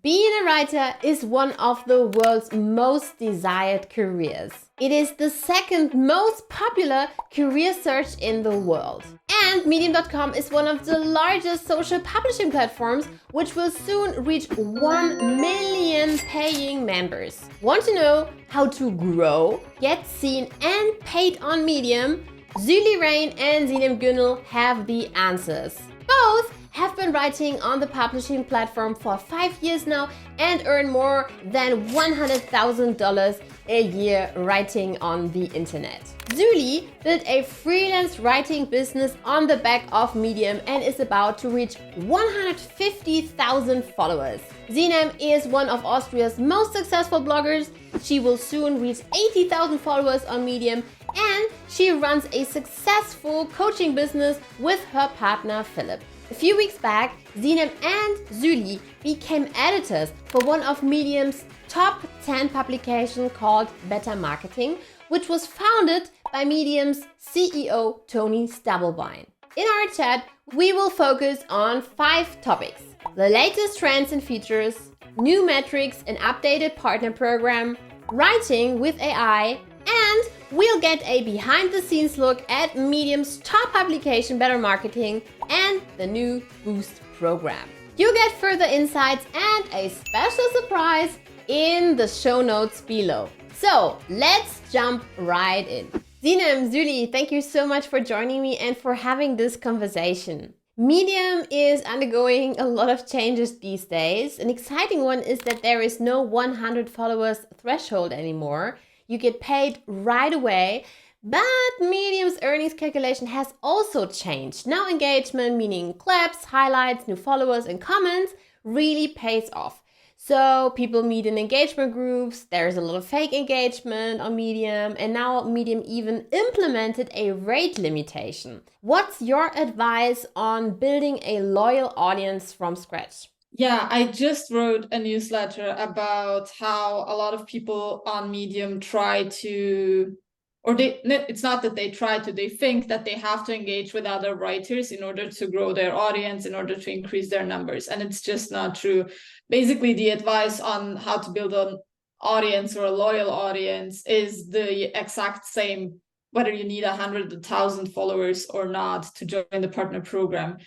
Being a writer is one of the world's most desired careers. It is the second most popular career search in the world. And Medium.com is one of the largest social publishing platforms, which will soon reach 1 million paying members. Want to know how to grow, get seen and paid on Medium? Zulie Rane and Sinem Guenel have the answers. Both have been writing on the publishing platform for 5 years now and earn more than $100,000 a year writing on the internet. Zulie built a freelance writing business on the back of Medium and is about to reach 150,000 followers. Sinem is one of Austria's most successful bloggers. She will soon reach 80,000 followers on Medium, and she runs a successful coaching business with her partner Philp. A few weeks back, Sinem and Zulie became editors for one of Medium's top 10 publications called Better Marketing, which was founded by Medium's CEO Tony Stubblebine. In our chat, we will focus on 5 topics: the latest trends and features, new metrics and updated partner program, writing with AI, and we'll get a behind-the-scenes look at Medium's top publication, Better Marketing, and the new Boost program. You'll get further insights and a special surprise in the show notes below. So let's jump right in. Sinem, Zulie, thank you so much for joining me and for having this conversation. Medium is undergoing a lot of changes these days. An exciting one is that there is no 100 followers threshold anymore. You get paid right away, but Medium's earnings calculation has also changed. Now engagement, meaning claps, highlights, new followers and comments, really pays off. So people meet in engagement groups, there's a lot of fake engagement on Medium, and now Medium even implemented a rate limitation. What's your advice on building a loyal audience from scratch? Yeah, I just wrote a newsletter about how a lot of people on Medium try to, it's not that they try to, they think that they have to engage with other writers in order to grow their audience, in order to increase their numbers. And it's just not true. Basically, the advice on how to build an audience or a loyal audience is the exact same, whether you need 100, 1,000 followers or not to join the partner program.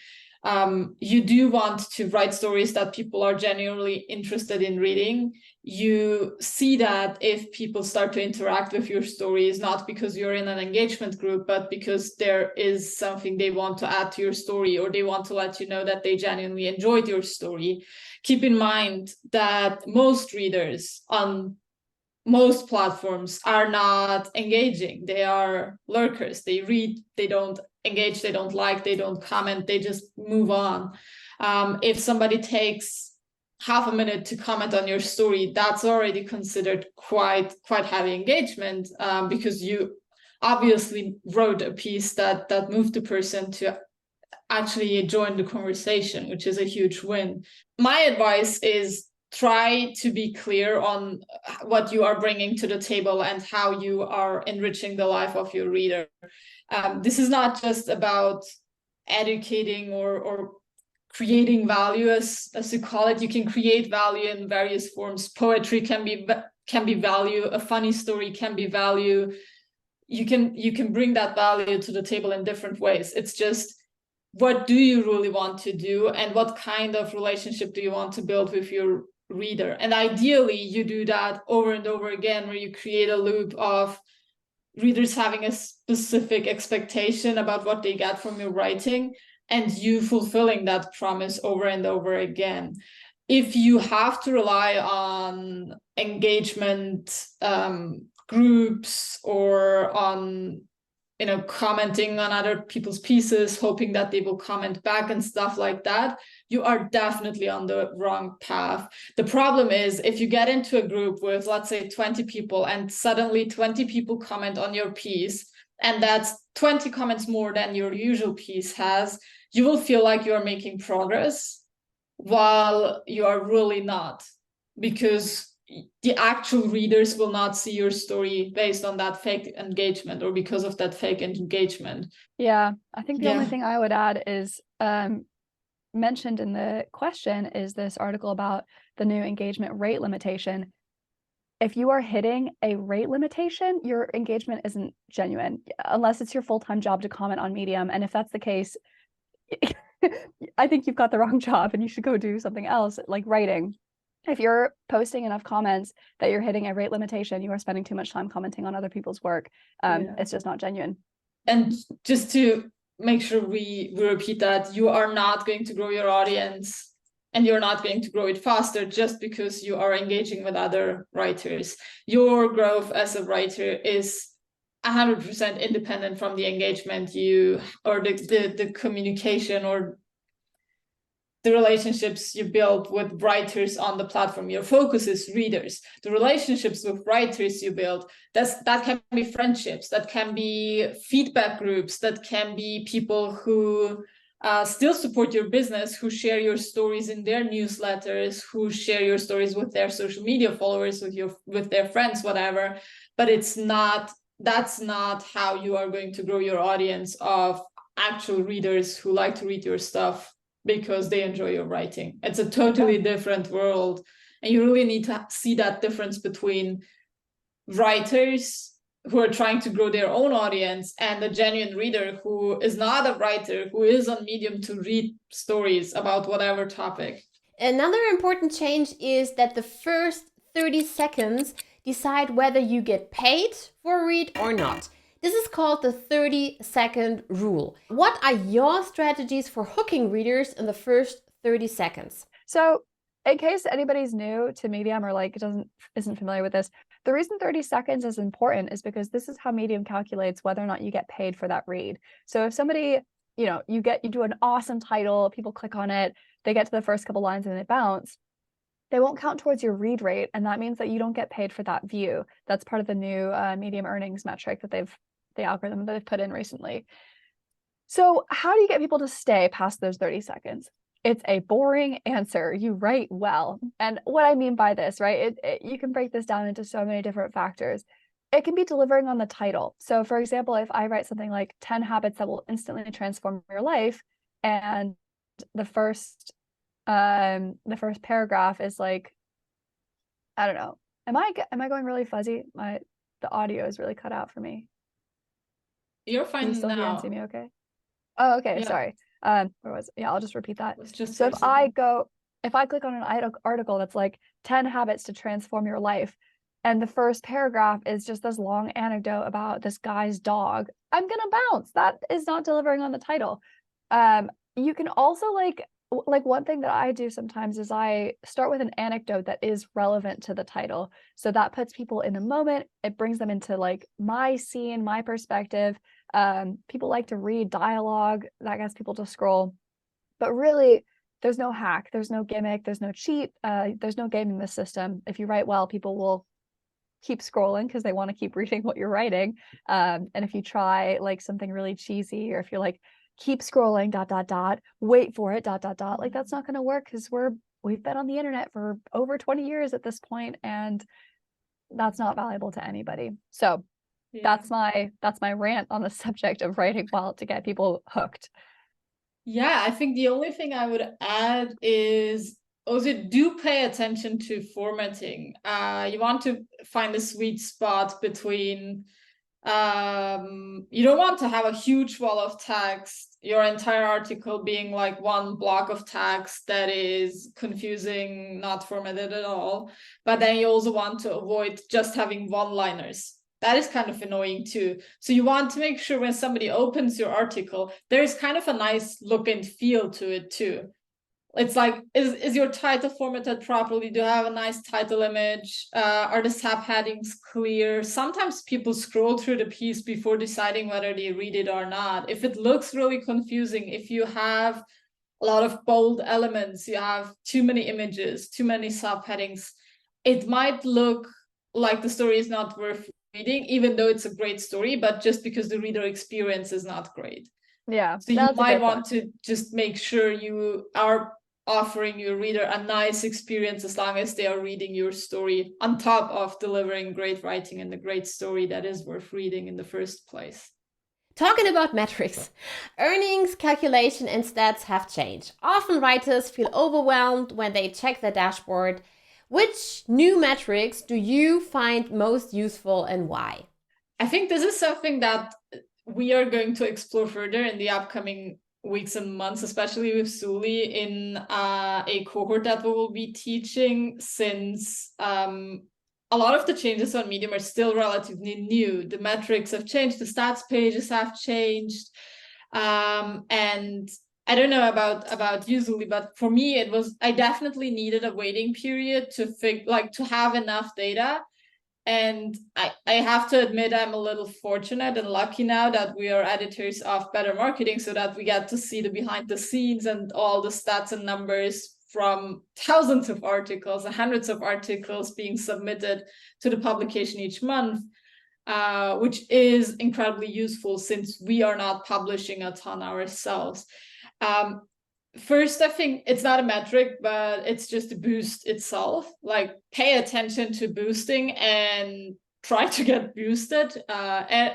You do want to write stories that people are genuinely interested in reading. You see that if people start to interact with your stories, not because you're in an engagement group, but because there is something they want to add to your story, or they want to let you know that they genuinely enjoyed your story. Keep in mind that most readers on most platforms are not engaging. They are lurkers. They read, they don't engage, they don't like, they don't comment, they just move on. If somebody takes half a minute to comment on your story, that's already considered quite heavy engagement, because you obviously wrote a piece that moved the person to actually join the conversation, which is a huge win. My advice is try to be clear on what you are bringing to the table and how you are enriching the life of your reader. This is not just about educating or creating value, as you call it. You can create value in various forms. Poetry can be value. A funny story can be value. You can bring that value to the table in different ways. It's just, what do you really want to do, and what kind of relationship do you want to build with your reader? And ideally, you do that over and over again, where you create a loop of readers having a specific expectation about what they get from your writing, and you fulfilling that promise over and over again. If you have to rely on engagement groups or on commenting on other people's pieces, hoping that they will comment back and stuff like that, you are definitely on the wrong path. The problem is, if you get into a group with, let's say, 20 people, and suddenly 20 people comment on your piece, and that's 20 comments more than your usual piece has, you will feel like you are making progress while you are really not, because the actual readers will not see your story based on that fake engagement, or because of that fake engagement. Yeah, I think the only thing I would add is mentioned in the question is this article about the new engagement rate limitation. If you are hitting a rate limitation, your engagement isn't genuine, unless it's your full-time job to comment on Medium. And if that's the case, I think you've got the wrong job and you should go do something else, like writing. If you're posting enough comments that you're hitting a rate limitation, you are spending too much time commenting on other people's work. It's just not genuine. And just to make sure we repeat that, you are not going to grow your audience and you're not going to grow it faster just because you are engaging with other writers. Your growth as a writer is 100% independent from the engagement you, or the communication or the relationships you build with writers on the platform. Your focus is readers. The relationships with writers you build, that can be friendships, that can be feedback groups, that can be people who still support your business, who share your stories in their newsletters, who share your stories with their social media followers, with their friends, whatever. But that's not how you are going to grow your audience of actual readers who like to read your stuff because they enjoy your writing. It's a totally different world. And you really need to see that difference between writers who are trying to grow their own audience and a genuine reader who is not a writer, who is on Medium to read stories about whatever topic. Another important change is that the first 30 seconds decide whether you get paid for a read or not. This is called the 30-second rule. What are your strategies for hooking readers in the first 30 seconds? So in case anybody's new to Medium or like isn't familiar with this, the reason 30 seconds is important is because this is how Medium calculates whether or not you get paid for that read. So if somebody, you do an awesome title, people click on it, they get to the first couple lines and they bounce, they won't count towards your read rate. And that means that you don't get paid for that view. That's part of the new Medium earnings metric that the algorithm that they've put in recently. So how do you get people to stay past those 30 seconds? It's a boring answer. You write well. And what I mean by this, right, you can break this down into so many different factors. It can be delivering on the title. So for example, if I write something like 10 habits that will instantly transform your life, and the first paragraph is like, I don't know, am I going really fuzzy? The audio is really cut out for me. You're fine. Can you still now. hear and see me okay? Oh, okay. Yeah. Sorry. I'll just repeat that. So if I click on an article that's like 10 habits to transform your life, and the first paragraph is just this long anecdote about this guy's dog, I'm gonna bounce. That is not delivering on the title. You can also like one thing that I do sometimes is I start with an anecdote that is relevant to the title. So that puts people in the moment. It brings them into like my scene, my perspective. People like to read dialogue. That gets people to scroll. But really, there's no hack. There's no gimmick. There's no cheat. There's no game in this system. If you write well, people will keep scrolling because they want to keep reading what you're writing. And if you try like something really cheesy, or if you're like, keep scrolling, ... wait for it, ... like that's not going to work because we've been on the internet for over 20 years at this point, and that's not valuable to anybody. So that's my rant on the subject of writing well to get people hooked. Yeah, I think the only thing I would add is also do pay attention to formatting. You want to find a sweet spot between you don't want to have a huge wall of text, your entire article being like one block of text that is confusing, not formatted at all. But then you also want to avoid just having one-liners. That is kind of annoying too. So you want to make sure when somebody opens your article, there's kind of a nice look and feel to it too. It's like, is your title formatted properly? Do you have a nice title image? Are the subheadings clear? Sometimes people scroll through the piece before deciding whether they read it or not. If it looks really confusing, if you have a lot of bold elements, you have too many images, too many subheadings, it might look like the story is not worth reading, even though it's a great story, but just because the reader experience is not great. Yeah. So you might want to just make sure you are offering your reader a nice experience as long as they are reading your story, on top of delivering great writing and a great story that is worth reading in the first place. Talking about metrics, earnings, calculation, and stats have changed. Often writers feel overwhelmed when they check their dashboard. Which new metrics do you find most useful and why? I think this is something that we are going to explore further in the upcoming weeks and months, especially with Zulie in a cohort that we will be teaching, since a lot of the changes on Medium are still relatively new. The metrics have changed, the stats pages have changed, and I don't know about you, Zulie, but for me, I definitely needed a waiting period to have enough data. And I have to admit, I'm a little fortunate and lucky now that we are editors of Better Marketing, so that we get to see the behind the scenes and all the stats and numbers from thousands of articles and hundreds of articles being submitted to the publication each month, which is incredibly useful since we are not publishing a ton ourselves. First, I think it's not a metric, but it's just a boost itself. Like, pay attention to boosting and try to get boosted. And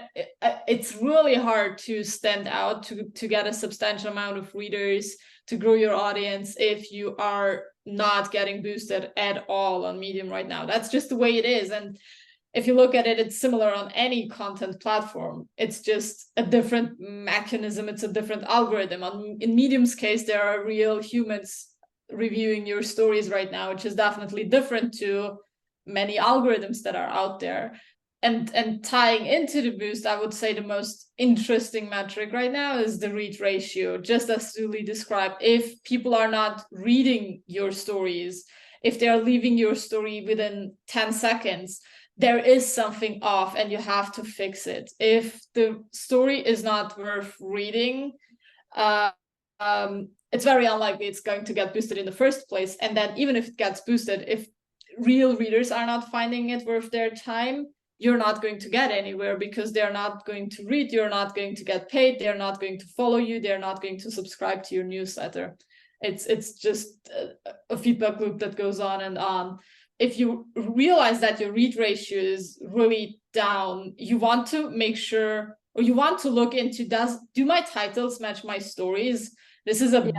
it's really hard to stand out, to get a substantial amount of readers, to grow your audience if you are not getting boosted at all on Medium right now. That's just the way it is. And if you look at it, it's similar on any content platform. It's just a different mechanism. It's a different algorithm. In Medium's case, there are real humans reviewing your stories right now, which is definitely different to many algorithms that are out there. And tying into the boost, I would say the most interesting metric right now is the read ratio. Just as Zulie described, if people are not reading your stories, if they are leaving your story within 10 seconds, there is something off and you have to fix it. If the story is not worth reading, it's very unlikely it's going to get boosted in the first place. And then even if it gets boosted, if real readers are not finding it worth their time, you're not going to get anywhere, because they're not going to read, you're not going to get paid, they're not going to follow you, they're not going to subscribe to your newsletter. It's just a feedback loop that goes on and on. If you realize that your read ratio is really down, you want to make sure, or you want to look into, do my titles match my stories? This is a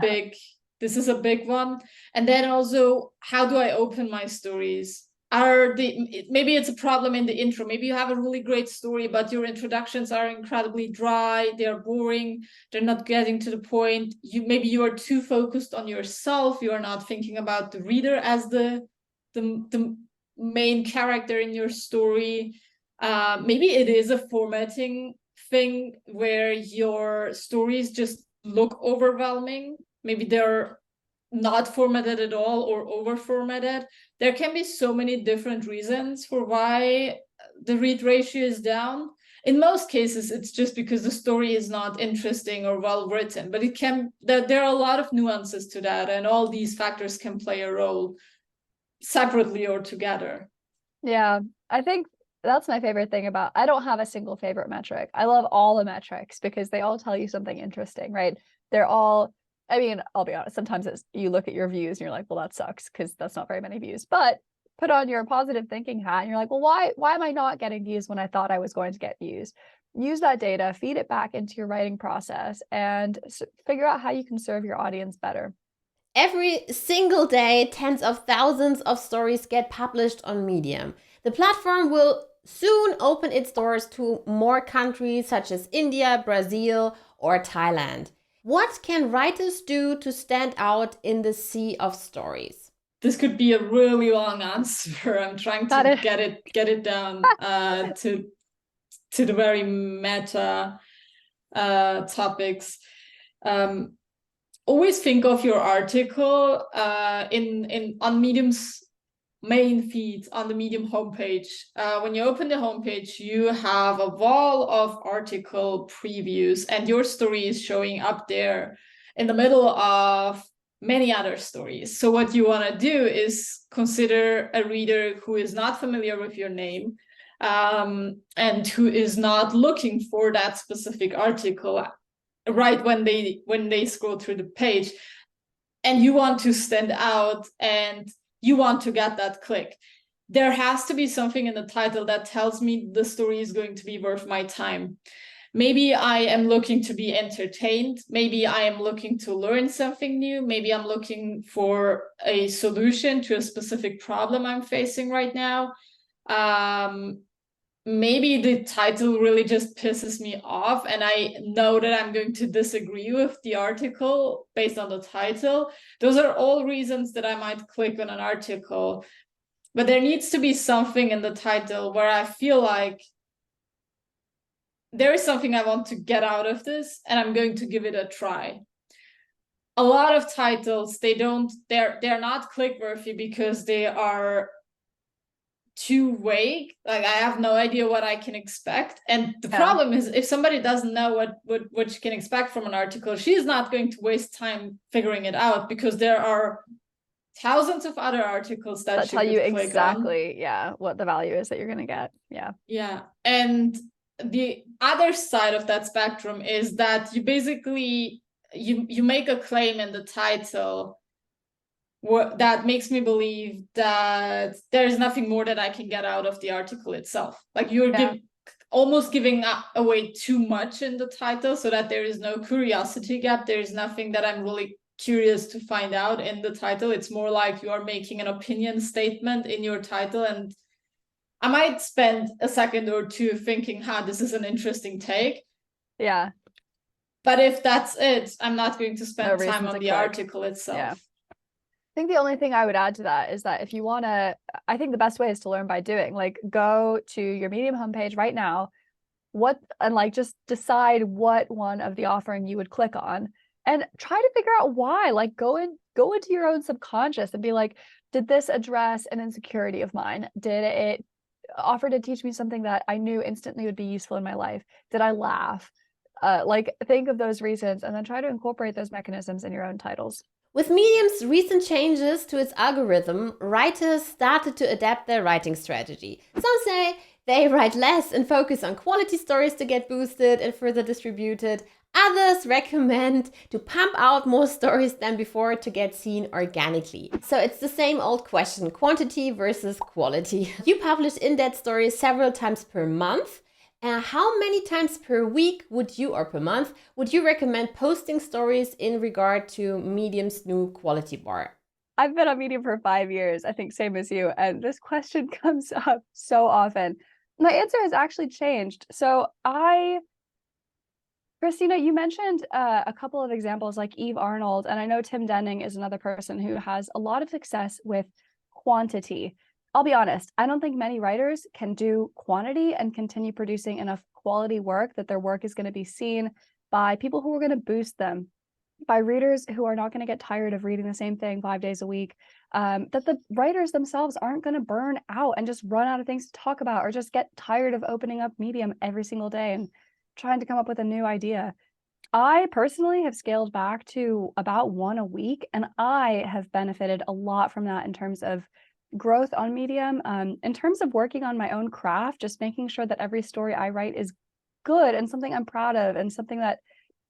big one. And then also, how do I open my stories? Maybe it's a problem in the intro. Maybe you have a really great story, but your introductions are incredibly dry, they're boring, they're not getting to the point. Maybe you are too focused on yourself, you are not thinking about the reader as the main character in your story. Maybe it is a formatting thing where your stories just look overwhelming. Maybe they're not formatted at all or over formatted. There can be so many different reasons for why the read ratio is down. In most cases, it's just because the story is not interesting or well written, but there are a lot of nuances to that, and all these factors can play a role separately or together. Yeah, I think that's my favorite thing about, I don't have a single favorite metric. I love all the metrics because they all tell you something interesting, right? They're all, I mean, I'll be honest, sometimes you look at your views and you're like, well, that sucks because that's not very many views. But put on your positive thinking hat and you're like, well, why am I not getting views when I thought I was going to get views? Use that data, feed it back into your writing process, and figure out how you can serve your audience better. Every single day, tens of thousands of stories get published on Medium. The platform will soon open its doors to more countries such as India, Brazil, or Thailand. What can writers do to stand out in the sea of stories? This could be a really long answer. I'm trying to get it down to the very meta topics. Always think of your article on Medium's main feed, on the Medium homepage. When you open the homepage, you have a wall of article previews, and your story is showing up there in the middle of many other stories. So what you want to do is consider a reader who is not familiar with your name, and who is not looking for that specific article right when they scroll through the page, and you want to stand out and you want to get that click. There has to be something in the title that tells me the story is going to be worth my time. Maybe I am looking to be entertained. Maybe I am looking to learn something new. Maybe I'm looking for a solution to a specific problem I'm facing right now. Maybe the title really just pisses me off and I know that I'm going to disagree with the article based on the title. Those are all reasons that I might click on an article. But there needs to be something in the title where I feel like there is something I want to get out of this and I'm going to give it a try. A lot of titles, they're not click-worthy because they are too vague. Like, I have no idea what I can expect. And the problem is, if somebody doesn't know what you can expect from an article, she's not going to waste time figuring it out, because there are thousands of other articles that tell you click exactly on. what the value is that you're going to get. Yeah. And the other side of that spectrum is that you basically you make a claim in the title that makes me believe that there's nothing more that I can get out of the article itself. Like, you're almost giving away too much in the title, so that there is no curiosity gap. There is nothing that I'm really curious to find out in the title. It's more like you are making an opinion statement in your title, and I might spend a second or two thinking, this is an interesting take. Yeah. But if that's it, I'm not going to spend time on the article itself. Yeah. I think the only thing I would add to that is that if you want to, I think the best way is to learn by doing. Like, go to your Medium homepage right now, just decide what one of the offering you would click on, and try to figure out why. Like, go into your own subconscious and be like, did this address an insecurity of mine? Did it offer to teach me something that I knew instantly would be useful in my life? Did I laugh? Think of those reasons and then try to incorporate those mechanisms in your own titles. With Medium's recent changes to its algorithm, writers started to adapt their writing strategy. Some say they write less and focus on quality stories to get boosted and further distributed. Others recommend to pump out more stories than before to get seen organically. So it's the same old question, quantity versus quality. You publish in-depth stories several times per month. How many times per week or per month would you recommend posting stories in regard to Medium's new quality bar? I've been on Medium for 5 years, I think same as you, and this question comes up so often. My answer has actually changed. So Christina, you mentioned a couple of examples like Eve Arnold, and I know Tim Denning is another person who has a lot of success with quantity. I'll be honest, I don't think many writers can do quantity and continue producing enough quality work that their work is going to be seen by people who are going to boost them, by readers who are not going to get tired of reading the same thing 5 days a week, that the writers themselves aren't going to burn out and just run out of things to talk about, or just get tired of opening up Medium every single day and trying to come up with a new idea. I personally have scaled back to about one a week, and I have benefited a lot from that in terms of growth on Medium. In terms of working on my own craft, just making sure that every story I write is good and something I'm proud of, and something that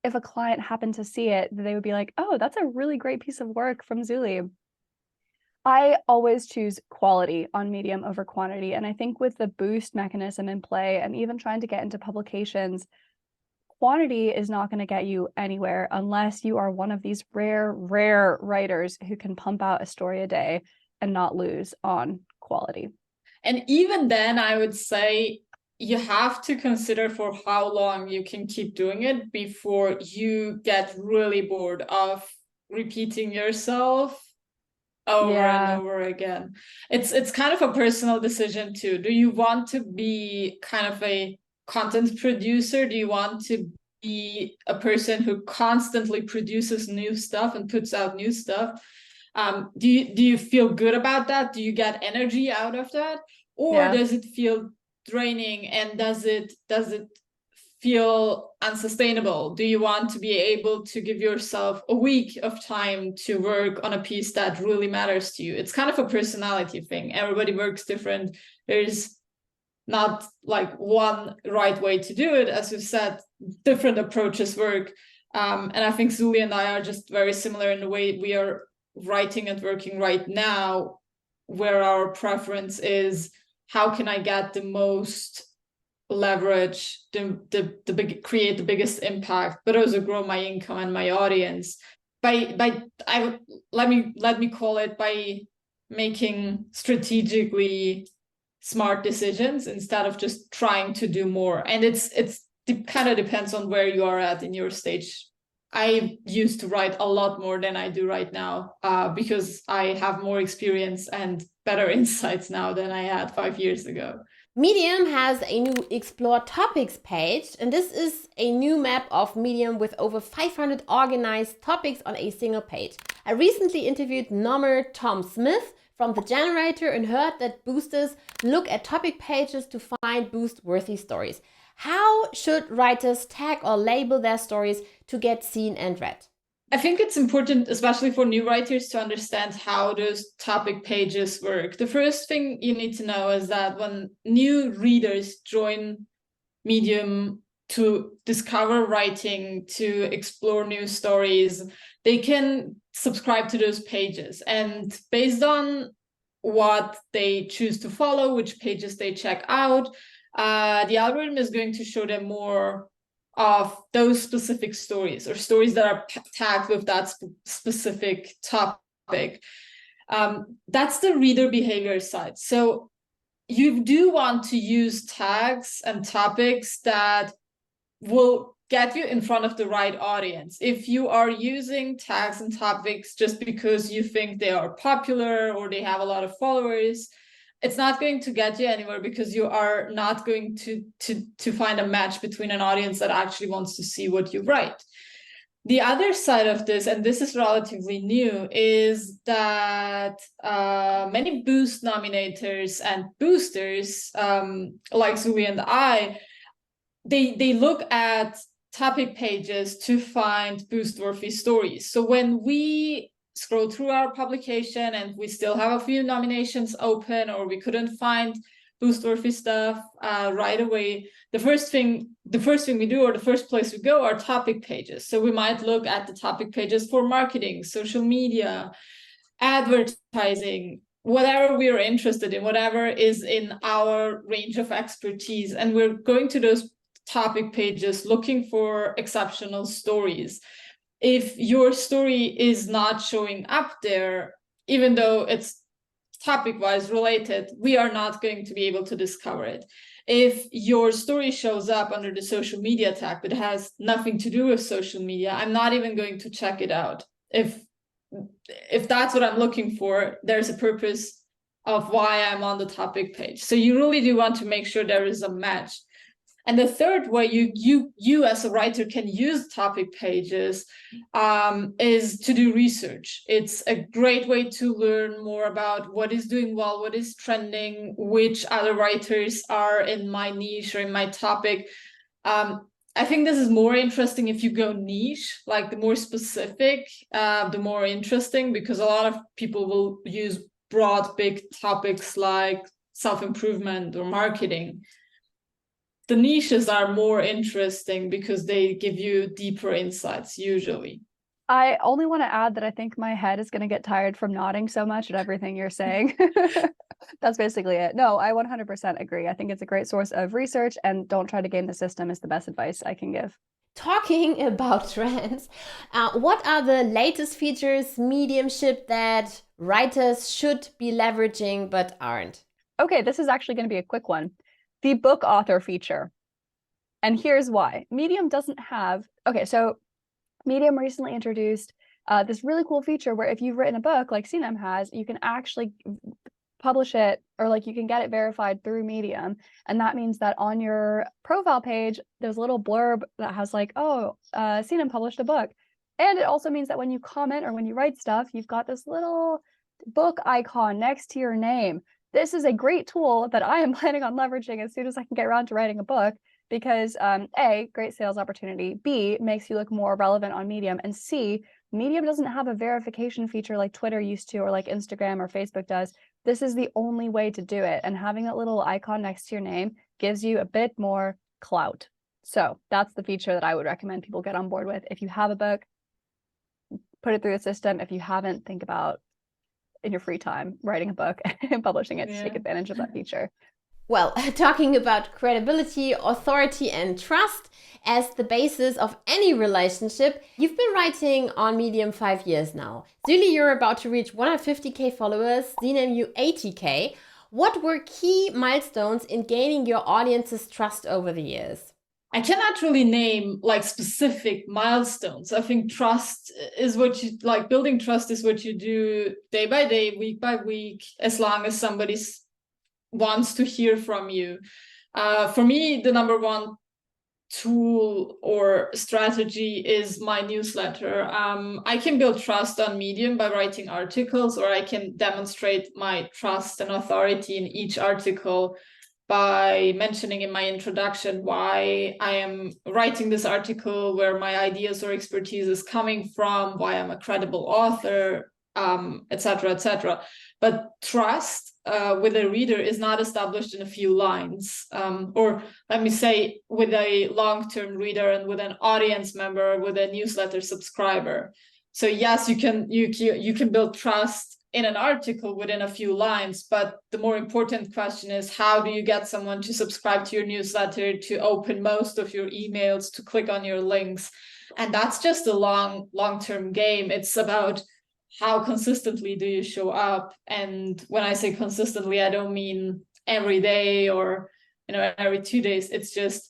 if a client happened to see it, they would be like, oh, that's a really great piece of work from Zulie. I always choose quality on Medium over quantity. And I think with the boost mechanism in play, and even trying to get into publications, quantity is not going to get you anywhere unless you are one of these rare writers who can pump out a story a day and not lose on quality. And even then, I would say you have to consider for how long you can keep doing it before you get really bored of repeating yourself over and over again. It's kind of a personal decision too. Do you want to be kind of a content producer? Do you want to be a person who constantly produces new stuff and puts out new stuff? Do you feel good about that? Do you get energy out of that? Or does it feel draining, and does it feel unsustainable? Do you want to be able to give yourself a week of time to work on a piece that really matters to you? It's kind of a personality thing. Everybody works different. There's not like one right way to do it. As you said, different approaches work. And I think Zulie and I are just very similar in the way we are writing and working right now, where our preference is, how can I get the most leverage the big, create the biggest impact, but also grow my income and my audience let me call it by making strategically smart decisions instead of just trying to do more. And it kind of depends on where you are at in your stage. I used to write a lot more than I do right now because I have more experience and better insights now than I had 5 years ago. Medium has a new Explore Topics page, and this is a new map of Medium with over 500 organized topics on a single page. I recently interviewed nommer Tom Smith from The Generator and heard that boosters look at topic pages to find boost-worthy stories. How should writers tag or label their stories to get seen and read? I think it's important, especially for new writers, to understand how those topic pages work. The first thing you need to know is that when new readers join Medium to discover writing, to explore new stories, they can subscribe to those pages. And based on what they choose to follow, which pages they check out, the algorithm is going to show them more of those specific stories or stories that are tagged with that specific topic. That's the reader behavior side. So you do want to use tags and topics that will get you in front of the right audience. If you are using tags and topics just because you think they are popular or they have a lot of followers, it's not going to get you anywhere because you are not going to find a match between an audience that actually wants to see what you write. The other side of this, and this is relatively new, is that many boost nominators and boosters, like Zulie and I, they look at topic pages to find boost-worthy stories. So when we scroll through our publication and we still have a few nominations open, or we couldn't find boost-worthy stuff right away, the first thing we do, or the first place we go, are topic pages. So we might look at the topic pages for marketing, social media, advertising, whatever we're interested in, whatever is in our range of expertise. And we're going to those topic pages looking for exceptional stories. If your story is not showing up there, even though it's topic-wise related, we are not going to be able to discover it. If your story shows up under the social media tag but has nothing to do with social media, I'm not even going to check it out. If that's what I'm looking for, there's a purpose of why I'm on the topic page. So you really do want to make sure there is a match. And the third way you as a writer can use topic pages is to do research. It's a great way to learn more about what is doing well, what is trending, which other writers are in my niche or in my topic. I think this is more interesting if you go niche, like the more specific, the more interesting, because a lot of people will use broad, big topics like self-improvement or marketing. The niches are more interesting because they give you deeper insights usually. I only want to add that I think my head is going to get tired from nodding so much at everything you're saying. That's basically it. No, I 100% agree. I think it's a great source of research, and don't try to game the system is the best advice I can give. Talking about trends, what are the latest features Mediumship that writers should be leveraging but aren't? Okay, this is actually going to be a quick one. The book author feature. And here's why. Medium doesn't have, okay, so Medium recently introduced this really cool feature where if you've written a book like Sinem has, you can actually publish it, or like you can get it verified through Medium. And that means that on your profile page, there's a little blurb that has like, oh, Sinem published a book. And it also means that when you comment or when you write stuff, you've got this little book icon next to your name. This is a great tool that I am planning on leveraging as soon as I can get around to writing a book, because A, great sales opportunity, B, makes you look more relevant on Medium, and C, Medium doesn't have a verification feature like Twitter used to, or like Instagram or Facebook does. This is the only way to do it, and having that little icon next to your name gives you a bit more clout. So that's the feature that I would recommend people get on board with. If you have a book, put it through the system. If you haven't, think about in your free time writing a book and publishing it to take advantage of that feature. Well, talking about credibility, authority, and trust as the basis of any relationship, you've been writing on Medium 5 years now. Zulie, you're about to reach 150k followers, Sinem you 80k. What were key milestones in gaining your audience's trust over the years? I cannot really name like specific milestones. I think trust is what you like, building trust is what you do day by day, week by week, as long as somebody wants to hear from you. For me, the number one tool or strategy is my newsletter. I can build trust on Medium by writing articles, or I can demonstrate my trust and authority in each article by mentioning in my introduction why I am writing this article, where my ideas or expertise is coming from, why I'm a credible author, etc., etc. But trust with a reader is not established in a few lines, or let me say, with a long-term reader and with an audience member, with a newsletter subscriber. So yes, you can build trust in an article within a few lines, but the more important question is, how do you get someone to subscribe to your newsletter, to open most of your emails, to click on your links? And that's just a long-term game. It's about how consistently do you show up. And when I say consistently, I don't mean every day or every 2 days. It's just,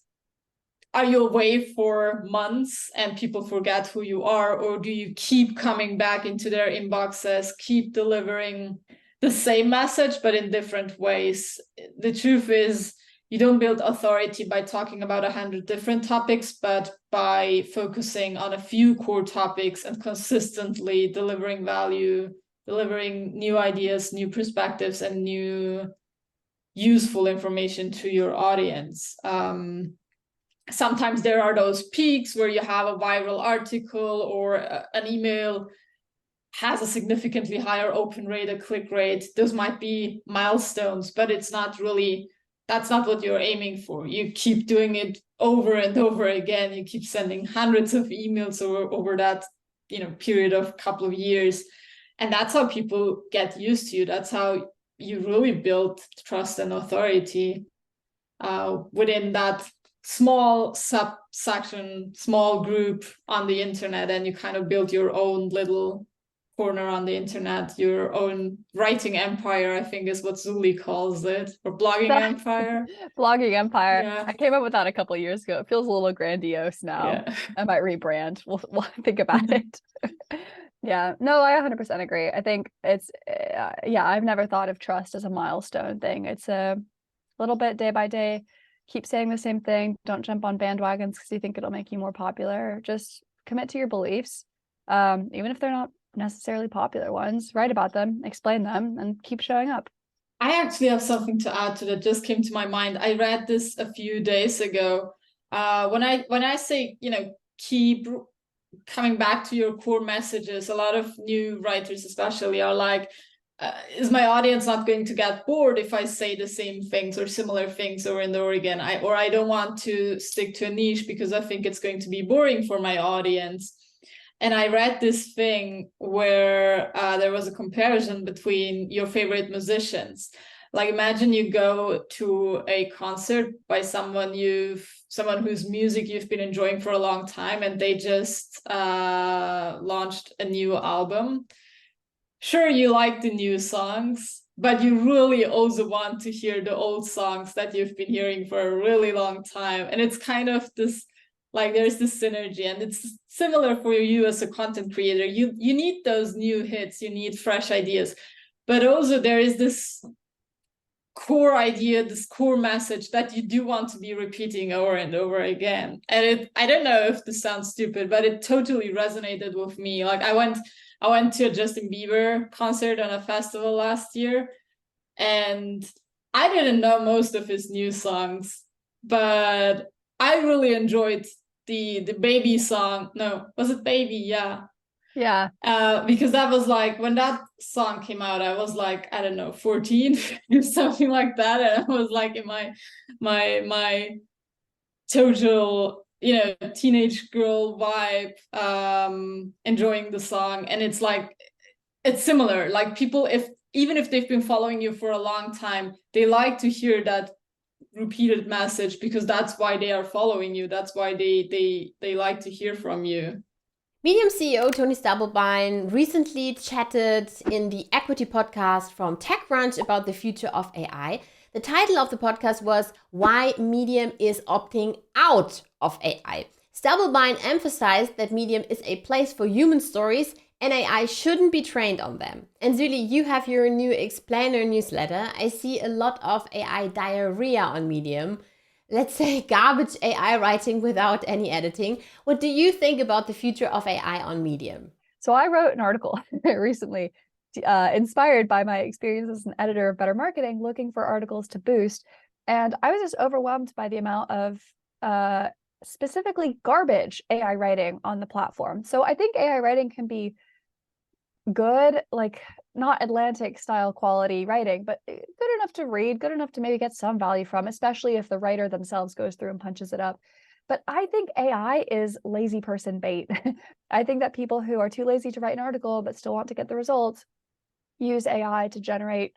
are you away for months and people forget who you are, or do you keep coming back into their inboxes, keep delivering the same message but in different ways? The truth is, you don't build authority by talking about 100 different topics, but by focusing on a few core topics and consistently delivering value, delivering new ideas, new perspectives, and new useful information to your audience. Sometimes there are those peaks where you have a viral article or an email has a significantly higher open rate, a click rate. Those might be milestones, but that's not what you're aiming for. You keep doing it over and over again. You keep sending hundreds of emails over that period of a couple of years. And that's how people get used to you. That's how you really build trust and authority within that small subsection, small group on the internet, and you kind of build your own little corner on the internet, your own writing empire, I think is what Zulie calls it, or blogging empire. Blogging empire. Yeah. I came up with that a couple of years ago. It feels a little grandiose now. Yeah. I might rebrand. We'll think about it. Yeah, no, I 100% agree. I think it's, I've never thought of trust as a milestone thing. It's a little bit day by day. Keep saying the same thing. Don't jump on bandwagons because you think it'll make you more popular. Just commit to your beliefs, even if they're not necessarily popular ones. Write about them, explain them, and keep showing up. I actually have something to add to that. Just came to my mind. I read this a few days ago. When I say keep coming back to your core messages, a lot of new writers especially are like, is my audience not going to get bored if I say the same things or similar things over and over again? I don't want to stick to a niche because I think it's going to be boring for my audience. And I read this thing where there was a comparison between your favorite musicians. Like, imagine you go to a concert by someone whose music you've been enjoying for a long time, and they just launched a new album. Sure, you like the new songs, but you really also want to hear the old songs that you've been hearing for a really long time. And it's kind of this, like, there's this synergy, and it's similar for you as a content creator. You need those new hits, you need fresh ideas, but also there is this core idea, this core message that you do want to be repeating over and over again. And I don't know if this sounds stupid, but it totally resonated with me. Like, I went to a Justin Bieber concert on a festival last year, and I didn't know most of his new songs, but I really enjoyed the Baby song. No, was it Baby? Yeah. Yeah. Because that was like, when that song came out, I was like, I don't know, 14 or something like that. And I was like in my total, teenage girl vibe, enjoying the song. And it's like, it's similar. Like, people, even if they've been following you for a long time, they like to hear that repeated message, because that's why they are following you. That's why they like to hear from you. Medium CEO Tony Stubblebine recently chatted in the Equity podcast from TechCrunch about the future of AI. The title of the podcast was Why Medium is Opting Out of AI. Stubblebine emphasized that Medium is a place for human stories and AI shouldn't be trained on them. And Zulie, you have your new explainer newsletter. I see a lot of AI diarrhea on Medium. Let's say garbage AI writing without any editing. What do you think about the future of AI on Medium? So I wrote an article recently, inspired by my experience as an editor of Better Marketing, looking for articles to boost. And I was just overwhelmed by the amount of specifically garbage AI writing on the platform. So I think AI writing can be good, like not Atlantic style quality writing, but good enough to read, good enough to maybe get some value from, especially if the writer themselves goes through and punches it up. But I think AI is lazy person bait. I think that people who are too lazy to write an article but still want to get the results use AI to generate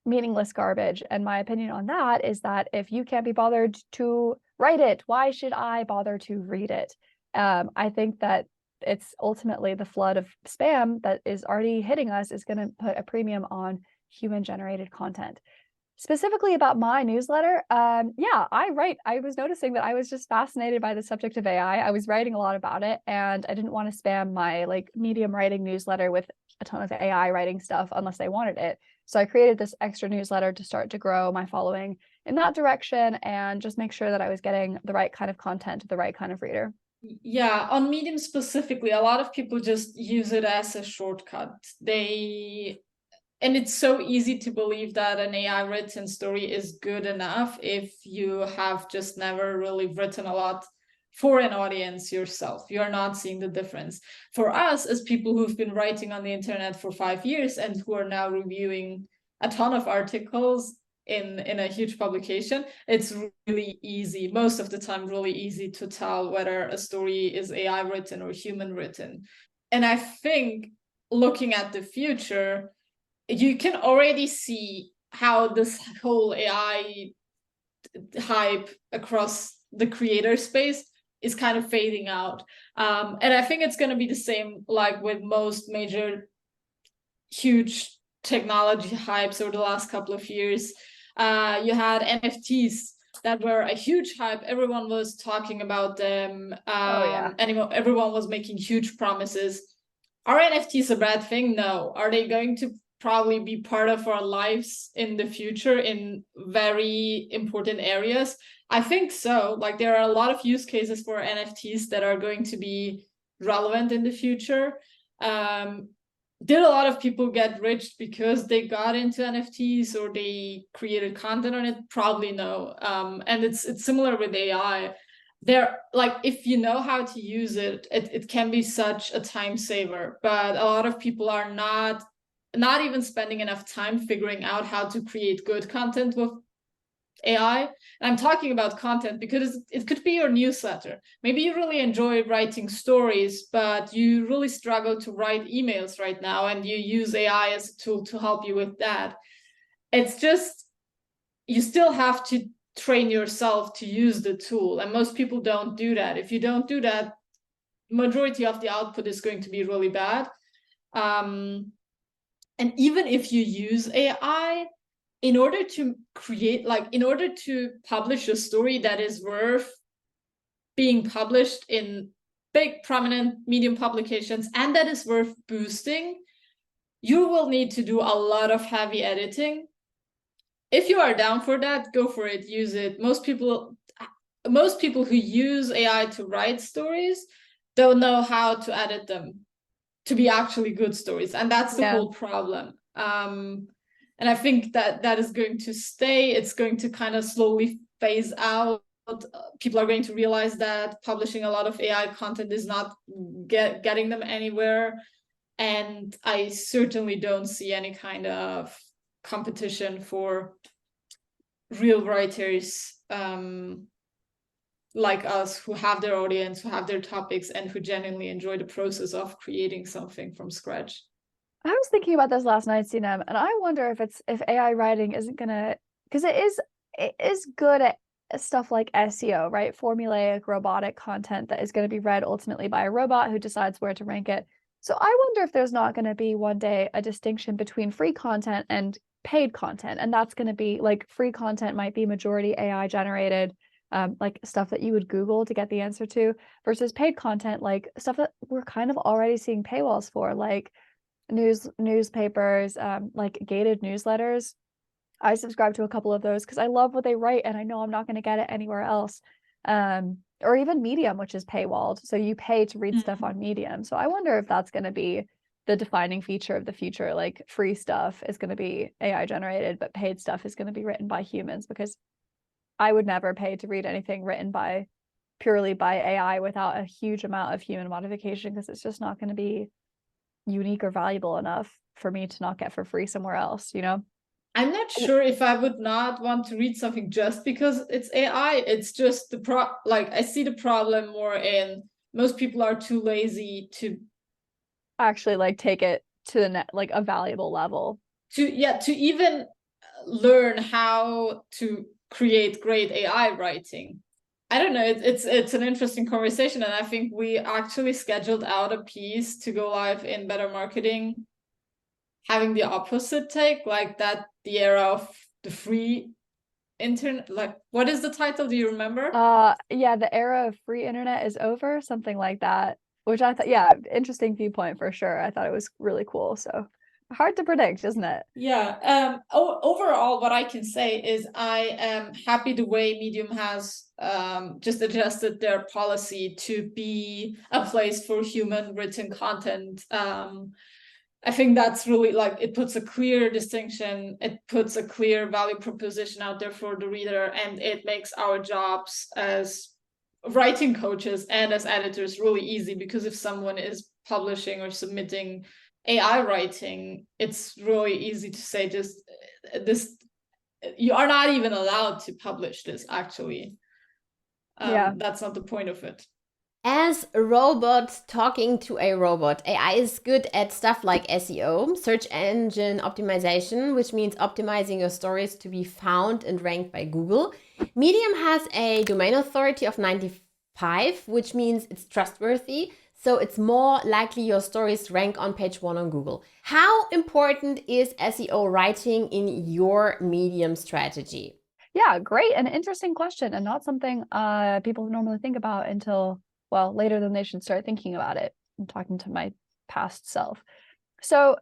meaningless garbage. And my opinion on that is that if you can't be bothered to write it, why should I bother to read it? I think that it's ultimately the flood of spam that is already hitting us is going to put a premium on human generated content. Specifically about my newsletter, I was noticing that I was just fascinated by the subject of AI. I was writing a lot about it, and I didn't want to spam my like Medium writing newsletter with a ton of AI writing stuff unless they wanted it. So I created this extra newsletter to start to grow my following in that direction and just make sure that I was getting the right kind of content to the right kind of reader. Yeah, on Medium specifically, a lot of people just use it as a shortcut. And it's so easy to believe that an AI written story is good enough if you have just never really written a lot for an audience yourself. You're not seeing the difference. For us, as people who've been writing on the internet for 5 years and who are now reviewing a ton of articles in a huge publication, it's really easy, most of the time really easy to tell whether a story is AI written or human written. And I think looking at the future, you can already see how this whole AI hype across the creator space is kind of fading out. And I think it's going to be the same like with most major huge technology hypes over the last couple of years. You had NFTs that were a huge hype. Everyone was talking about them. Everyone was making huge promises. Are NFTs a bad thing? No. Are they going to probably be part of our lives in the future in very important areas? I think so. Like there are a lot of use cases for NFTs that are going to be relevant in the future. Did a lot of people get rich because they got into NFTs or they created content on it? Probably no. And it's similar with AI. There, like if you know how to use it, it can be such a time saver. But a lot of people are not even spending enough time figuring out how to create good content with AI. And I'm talking about content because it could be your newsletter. Maybe you really enjoy writing stories, but you really struggle to write emails right now, and you use AI as a tool to help you with that. It's just, you still have to train yourself to use the tool, and most people don't do that. If you don't do that, majority of the output is going to be really bad. And even if you use AI, in order to publish a story that is worth being published in big, prominent Medium publications and that is worth boosting, you will need to do a lot of heavy editing. If you are down for that, go for it, use it. Most people who use AI to write stories don't know how to edit them to be actually good stories, and that's the whole problem. And I think that is going to stay. It's going to kind of slowly phase out. People are going to realize that publishing a lot of AI content is not getting them anywhere, and I certainly don't see any kind of competition for real writers like us, who have their audience, who have their topics, and who genuinely enjoy the process of creating something from scratch. I was thinking about this last night, Sinem, and I wonder if AI writing isn't gonna, because it is good at stuff like SEO, right? Formulaic robotic content that is going to be read ultimately by a robot who decides where to rank it. So I wonder if there's not going to be one day a distinction between free content and paid content. And that's going to be like free content might be majority AI generated, like stuff that you would Google to get the answer to, versus paid content, like stuff that we're kind of already seeing paywalls for, like newspapers, like gated newsletters. I subscribe to a couple of those because I love what they write and I know I'm not going to get it anywhere else. Or even Medium, which is paywalled. So you pay to read stuff on Medium. So I wonder if that's going to be the defining feature of the future. Like free stuff is going to be AI generated, but paid stuff is going to be written by humans, because I would never pay to read anything written purely by AI without a huge amount of human modification, because it's just not going to be unique or valuable enough for me to not get for free somewhere else, you know? I'm not sure if I would not want to read something just because it's AI. It's just like I see the problem more in most people are too lazy to actually like take it to the net, like a valuable level. To even learn how to create great AI writing. I don't know. It's an interesting conversation, and I think we actually scheduled out a piece to go live in Better Marketing, having the opposite take, like that the era of the free internet. Like, what is the title? Do you remember? Yeah, the era of free internet is over, something like that. Which I thought, yeah, interesting viewpoint for sure. I thought it was really cool. So hard to predict, isn't it? Yeah. Overall, what I can say is I am happy the way Medium has just adjusted their policy to be a place for human written content. I think that's really, like, it puts a clear distinction, it puts a clear value proposition out there for the reader, and it makes our jobs as writing coaches and as editors really easy, because if someone is publishing or submitting AI writing, it's really easy to say just this, you are not even allowed to publish this, actually. Yeah. That's not the point of it. As a robot talking to a robot, AI is good at stuff like SEO, search engine optimization, which means optimizing your stories to be found and ranked by Google. Medium has a domain authority of 95, which means it's trustworthy. So it's more likely your stories rank on page 1 on Google. How important is SEO writing in your Medium strategy? Yeah, great and interesting question, and not something people normally think about until, well, later than they should start thinking about it. I'm talking to my past self. So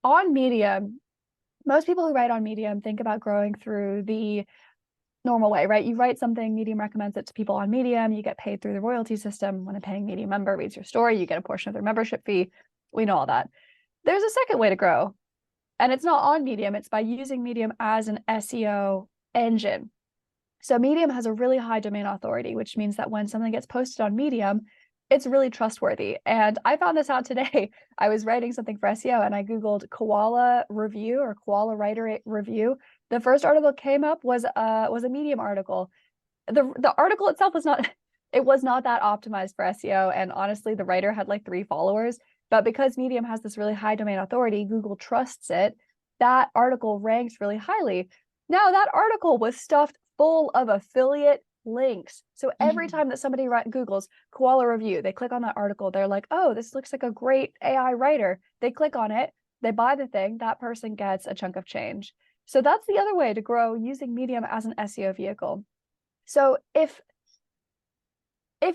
on Medium, most people who write on Medium think about growing through the normal way, right? You write something, Medium recommends it to people on Medium, you get paid through the royalty system. When a paying Medium member reads your story, you get a portion of their membership fee. We know all that. There's a second way to grow, and it's not on Medium, it's by using Medium as an SEO engine. So Medium has a really high domain authority, which means that when something gets posted on Medium, it's really trustworthy. And I found this out today. I was writing something for SEO and I Googled koala review or koala writer review. The first article that came up was a Medium article. The article itself was not that optimized for SEO. And honestly, the writer had like 3 followers. But because Medium has this really high domain authority, Google trusts it. That article ranks really highly. Now, that article was stuffed full of affiliate links. So every time that somebody Googles koala review, they click on that article, they're like, oh, this looks like a great AI writer. They click on it, they buy the thing, that person gets a chunk of change. So that's the other way to grow, using Medium as an SEO vehicle. So if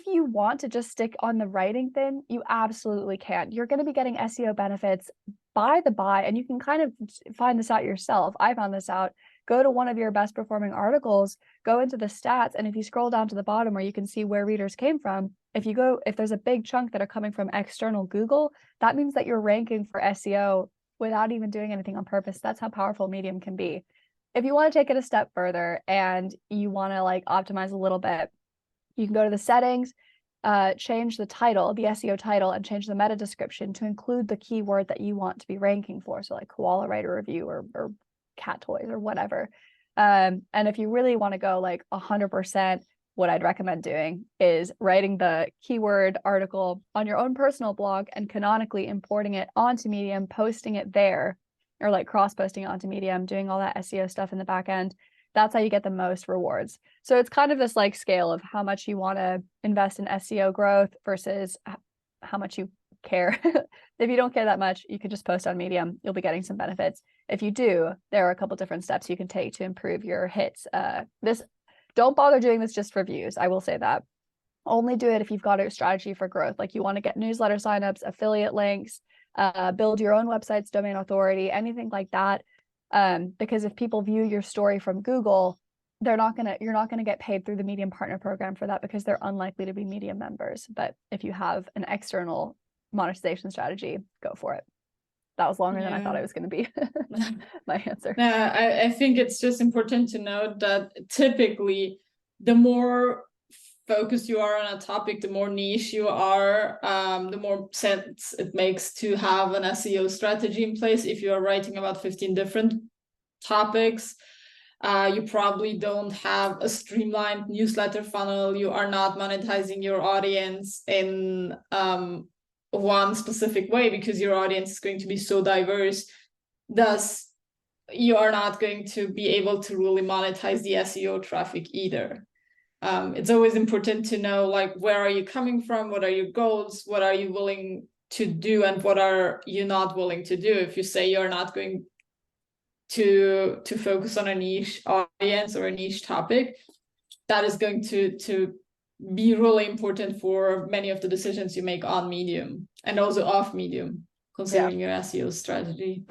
you want to just stick on the writing thing, you absolutely can. You're going to be getting SEO benefits by, and you can kind of find this out yourself. I found this out. Go to one of your best performing articles, go into the stats, and if you scroll down to the bottom where you can see where readers came from, if there's a big chunk that are coming from external Google, that means that you're ranking for SEO without even doing anything on purpose. That's how powerful Medium can be. If you want to take it a step further and you want to like optimize a little bit, you can go to the settings, change the title, the SEO title, and change the meta description to include the keyword that you want to be ranking for. So like koala writer review or cat toys or whatever. And if you really want to go like 100%, what I'd recommend doing is writing the keyword article on your own personal blog and canonically importing it onto Medium, posting it there, or like cross-posting it onto Medium, doing all that SEO stuff in the back end. That's how you get the most rewards. So it's kind of this like scale of how much you want to invest in SEO growth versus how much you care. If you don't care that much, you could just post on Medium. You'll be getting some benefits. If you do, there are a couple different steps you can take to improve your hits. Don't bother doing this just for views. I will say that. Only do it if you've got a strategy for growth. Like you want to get newsletter signups, affiliate links, build your own website's domain authority, anything like that. Because if people view your story from Google, you're not gonna get paid through the Medium Partner Program for that because they're unlikely to be Medium members. But if you have an external monetization strategy, go for it. That was longer than I thought it was going to be. My answer. I think it's just important to note that typically the more focused you are on a topic, the more niche you are, the more sense it makes to have an SEO strategy in place. If you are writing about 15 different topics, you probably don't have a streamlined newsletter funnel. You are not monetizing your audience in one specific way because your audience is going to be so diverse. Thus, you are not going to be able to really monetize the SEO traffic either. It's always important to know, like, where are you coming from? What are your goals? What are you willing to do? And what are you not willing to do? If you say you're not going to focus on a niche audience or a niche topic, that is going to be really important for many of the decisions you make on Medium and also off Medium, considering your SEO strategy.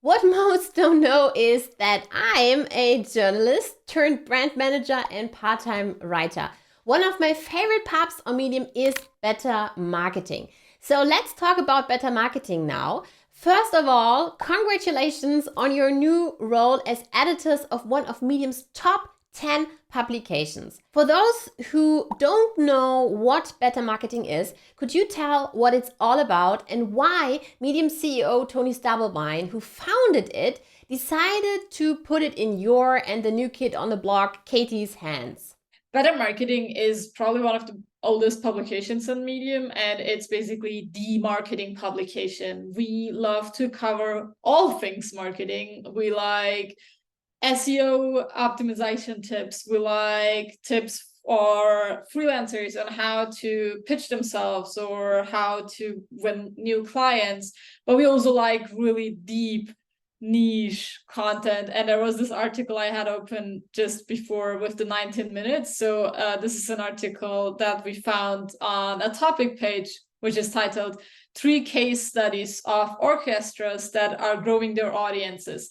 What most don't know is that I'm a journalist turned brand manager and part-time writer. One of my favorite paths on Medium is better marketing. So let's talk about better marketing now. First of all, congratulations on your new role as editors of one of Medium's top 10 publications. For those who don't know what better marketing is, could you tell what it's all about and why Medium CEO Tony Stubblebine, who founded it, decided to put it in your and the new kid on the block, Katie's, hands? Better Marketing is probably one of the oldest publications on Medium, and it's basically the marketing publication. We love to cover all things marketing. We like SEO optimization tips. We like tips for freelancers on how to pitch themselves or how to win new clients. But we also like really deep niche content. And there was this article I had open just before with the 19 minutes. So this is an article that we found on a topic page, which is titled 3 Case Studies of Orchestras That Are Growing Their Audiences.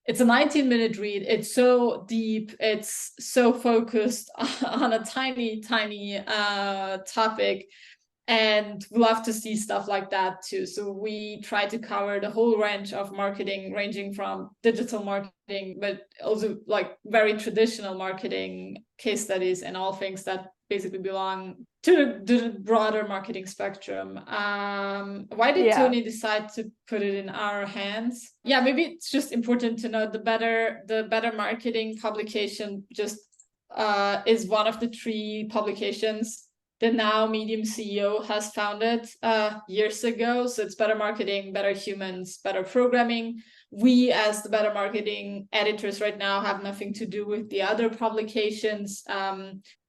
It's a 19-minute read. It's so deep. It's so focused on a tiny topic. And we love to see stuff like that too. So we try to cover the whole range of marketing, ranging from digital marketing, but also like very traditional marketing case studies and all things that basically belong to the broader marketing spectrum. Why did Tony decide to put it in our hands? Yeah, maybe it's just important to know the better marketing publication just is one of the 3 publications the now Medium CEO has founded years ago. So it's Better Marketing, Better Humans, Better Programming. We, as the Better Marketing editors right now, have nothing to do with the other publications.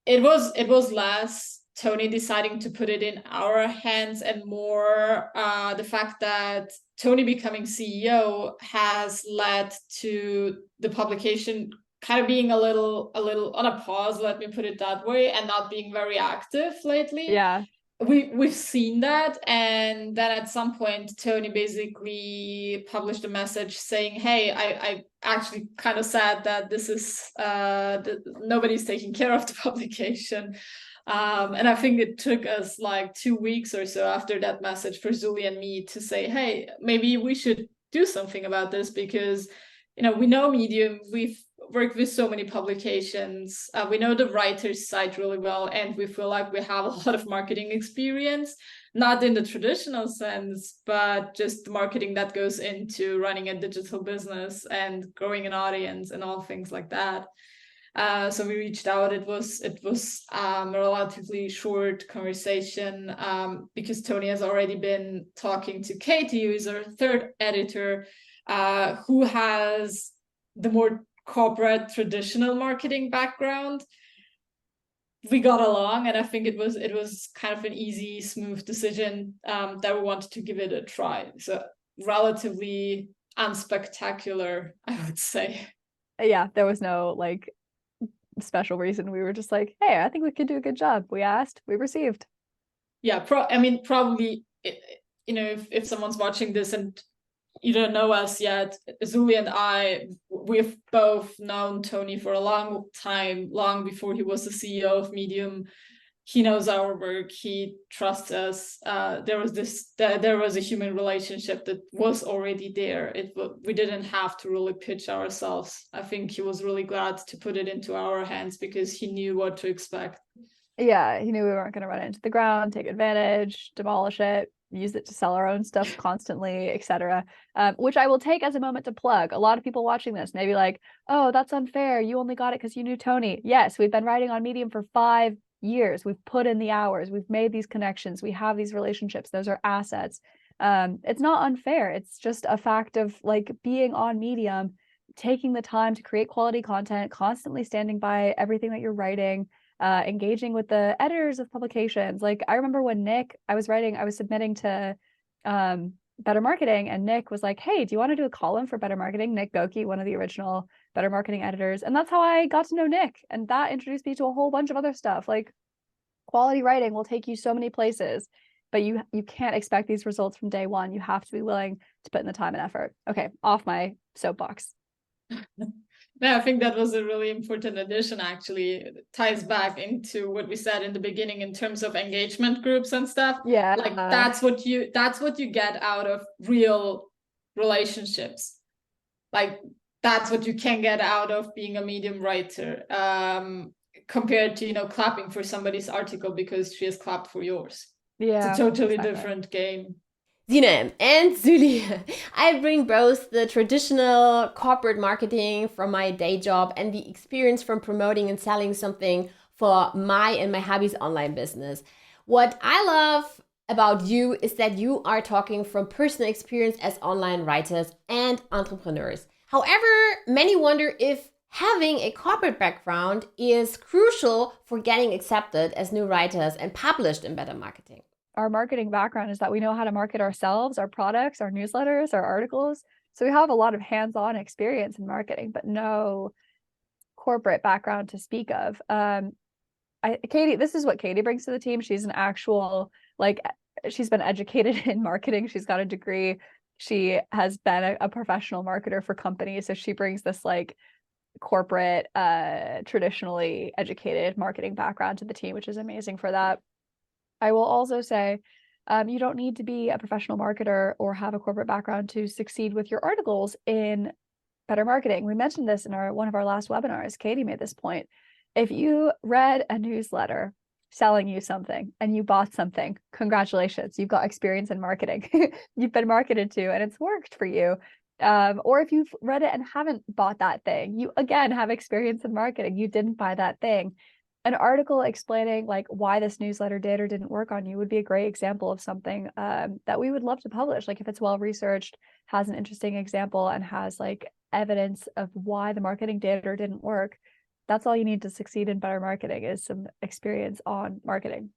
It was less Tony deciding to put it in our hands and more the fact that Tony becoming CEO has led to the publication kind of being a little on a pause, let me put it that way, and not being very active lately. Yeah. We've seen that, and then at some point Tony basically published a message saying, hey, I actually kind of sad that this is nobody's taking care of the publication. And I think it took us like 2 weeks or so after that message for Zulie and me to say, hey, maybe we should do something about this, because we know Medium, we've worked with so many publications, we know the writer's site really well, and we feel like we have a lot of marketing experience, not in the traditional sense, but just the marketing that goes into running a digital business and growing an audience and all things like that. So we reached out. It was a relatively short conversation because Tony has already been talking to Katie, who is our 3rd editor, who has the more corporate traditional marketing background. We got along, and I think it was kind of an easy, smooth decision that we wanted to give it a try. So relatively unspectacular, I would say. Yeah, there was no like special reason. We were just like, hey, I think we could do a good job. We asked, we received. Yeah, probably, if someone's watching this and you don't know us yet, Zulie and we've both known Tony for a long time, long before he was the CEO of Medium. He knows our work. He trusts us. There was a human relationship that was already there. We didn't have to really pitch ourselves. I think he was really glad to put it into our hands because he knew what to expect. Yeah, he knew we weren't going to run into the ground, take advantage, demolish it, use it to sell our own stuff constantly, etc. Which I will take as a moment to plug. A lot of people watching this may be like, oh, that's unfair. You only got it because you knew Tony. Yes, we've been writing on Medium for 5 years. We've put in the hours. We've made these connections. We have these relationships. Those are assets. It's not unfair. It's just a fact of like being on Medium, taking the time to create quality content, constantly standing by everything that you're writing, engaging with the editors of publications. Like I remember when I was submitting to Better Marketing, and Nick was like, hey, do you want to do a column for Better Marketing? Nick Goki, one of the original Better Marketing editors. And that's how I got to know Nick. And that introduced me to a whole bunch of other stuff. Like quality writing will take you so many places, but you can't expect these results from day one. You have to be willing to put in the time and effort. Okay, off my soapbox. No, I think that was a really important addition, actually. It ties back into what we said in the beginning in terms of engagement groups and stuff. Yeah. Like that's what you get out of real relationships. Like that's what you can get out of being a Medium writer, compared to, clapping for somebody's article because she has clapped for yours. Yeah. It's a totally different game. Sinem and Zulie. I bring both the traditional corporate marketing from my day job and the experience from promoting and selling something for my Hobbies online business. What I love about you is that you are talking from personal experience as online writers and entrepreneurs. However, many wonder if having a corporate background is crucial for getting accepted as new writers and published in Better Marketing. Our marketing background is that we know how to market ourselves, our products, our newsletters, our articles. So we have a lot of hands-on experience in marketing, but no corporate background to speak of. Katie, this is what Katie brings to the team. She's an actual, she's been educated in marketing. She's got a degree. She has been a professional marketer for companies. So she brings this corporate, traditionally educated marketing background to the team, which is amazing for that. I will also say you don't need to be a professional marketer or have a corporate background to succeed with your articles in Better Marketing. We mentioned this in one of our last webinars. Katie made this point. If you read a newsletter selling you something and you bought something, congratulations, you've got experience in marketing. You've been marketed to and it's worked for you. Or if you've read it and haven't bought that thing, you again have experience in marketing. You didn't buy that thing. An article explaining why this newsletter did or didn't work on you would be a great example of something that we would love to publish. If it's well researched, has an interesting example, and has evidence of why the marketing did or didn't work. That's all you need to succeed in Better Marketing, is some experience on marketing.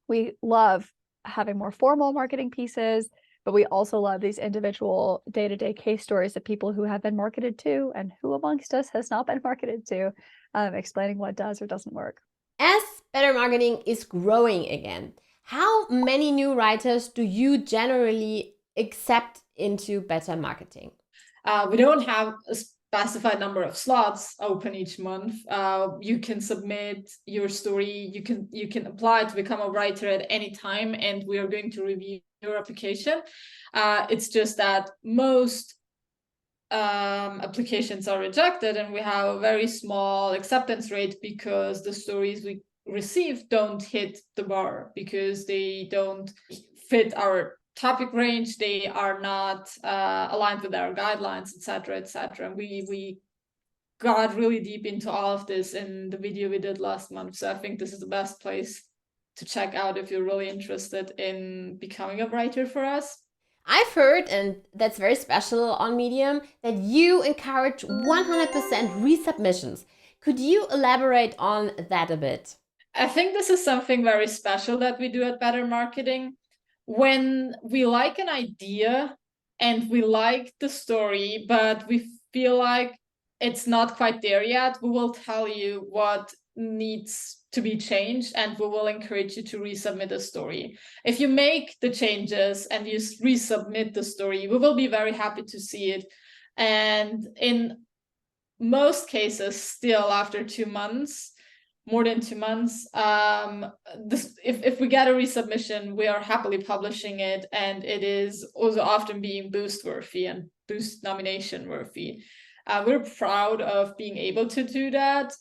We love having more formal marketing pieces, but we also love these individual day-to-day case stories of people who have been marketed to and who amongst us has not been marketed to, explaining what does or doesn't work. As Better Marketing is growing again, how many new writers do you generally accept into Better Marketing? We don't have a specified number of slots open each month. You can submit your story. You can apply to become a writer at any time, and we are going to review your application. It's just that most applications are rejected, and we have a very small acceptance rate because the stories we receive don't hit the bar, because they don't fit our topic range, they are not aligned with our guidelines, etc., etc. And we got really deep into all of this in the video we did last month, so I think this is the best place to check out if you're really interested in becoming a writer for us. I've heard, and that's very special on Medium, that you encourage 100% resubmissions. Could you elaborate on that a bit? I think this is something very special that we do at Better Marketing. When we like an idea and we like the story, but we feel like it's not quite there yet, we will tell you what needs to be changed and we will encourage you to resubmit the story. If you make the changes and you resubmit the story, we will be very happy to see it. And in most cases, still after 2 months, more than 2 months, if we get a resubmission, we are happily publishing it, and it is also often being boost worthy and boost nomination worthy. We're proud of being able to do that,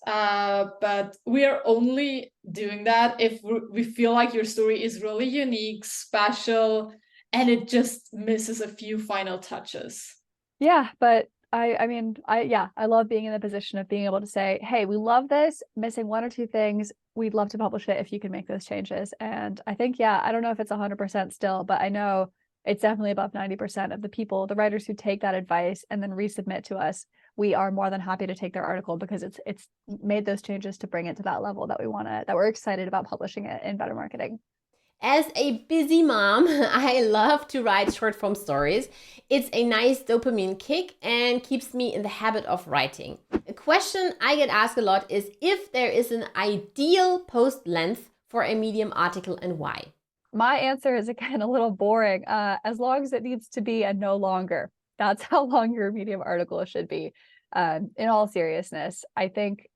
but we are only doing that if we feel like your story is really unique, special, and it just misses a few final touches. Yeah, but I mean, I love being in the position of being able to say, hey, we love this, missing 1 or 2 things. We'd love to publish it if you can make those changes. And I think, yeah, I don't know if it's 100% still, but I know it's definitely above 90% of the people, the writers who take that advice and then resubmit to us. We are more than happy to take their article because it's made those changes to bring it to that level that we want to, that we're excited about publishing it in Better Marketing. As a busy mom, I love to write short form stories. It's a nice dopamine kick and keeps me in the habit of writing. A question I get asked a lot is if there is an ideal post length for a Medium article and why. My answer is, again, a little boring. As long as it needs to be and no longer. That's how long your Medium article should be. In all seriousness, I think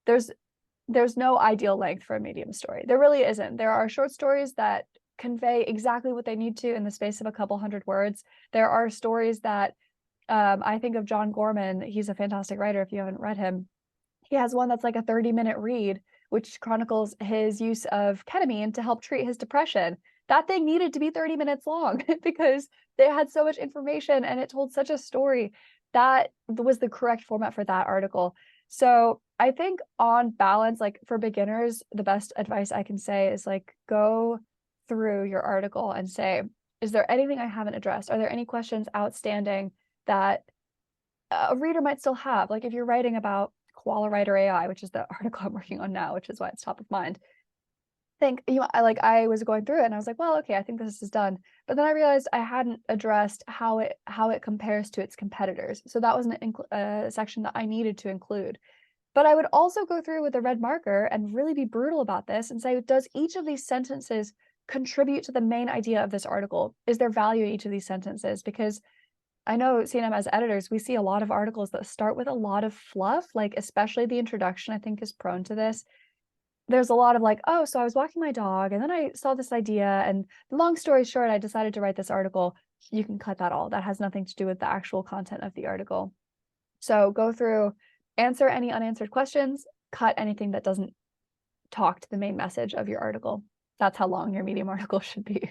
there's no ideal length for a Medium story. There really isn't. There are short stories that convey exactly what they need to in the space of a couple hundred words. There are stories that I think of John Gorman. He's a fantastic writer if you haven't read him. He has one that's like a 30-minute read, which chronicles his use of ketamine to help treat his depression. That thing needed to be 30 minutes long because they had so much information and it told such a story. That was the correct format for that article. So I think on balance, like for beginners, the best advice I can say is like go through your article and say, is there anything I haven't addressed? Are there any questions outstanding that a reader might still have? Like if you're writing about Koala Writer AI, which is the article I'm working on now, which is why it's top of mind. I was going through it and I was like, well, okay, I think this is done. But then I realized I hadn't addressed how it compares to its competitors. So that was a section that I needed to include. But I would also go through with a red marker and really be brutal about this and say, does each of these sentences contribute to the main idea of this article? Is there value in each of these sentences? Because I know, Sinem, as editors, we see a lot of articles that start with a lot of fluff, like especially the introduction, I think, is prone to this. There's a lot of like, oh, so I was walking my dog and then I saw this idea, and long story short, I decided to write this article. You can cut that all. That has nothing to do with the actual content of the article. So go through, answer any unanswered questions, cut anything that doesn't talk to the main message of your article. That's how long your Medium article should be.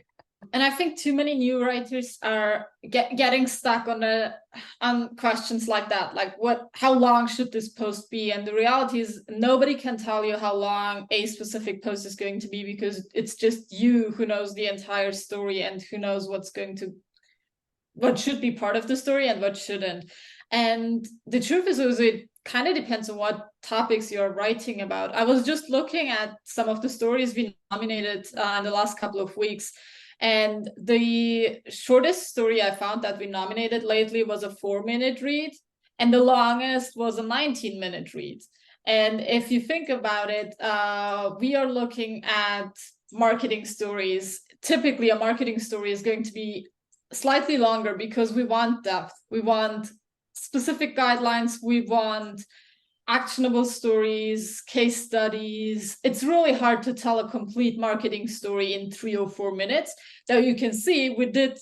And I think too many new writers are getting stuck on questions like that, like how long should this post be? And the reality is nobody can tell you how long a specific post is going to be, because it's just you who knows the entire story and who knows what should be part of the story and what shouldn't. And the truth is also, it kind of depends on what topics you're writing about. I was just looking at some of the stories we nominated in the last couple of weeks. And the shortest story I found that we nominated lately was a 4-minute read, and the longest was a 19-minute read. And if you think about it, we are looking at marketing stories. Typically, a marketing story is going to be slightly longer because we want depth. We want specific guidelines. We want actionable stories, case studies. It's really hard to tell a complete marketing story in 3 or 4 minutes. So you can see we did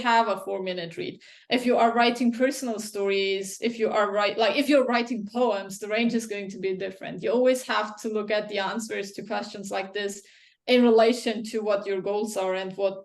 have a 4-minute read. If you are writing personal stories, if you're writing poems, the range is going to be different. You always have to look at the answers to questions like this in relation to what your goals are and what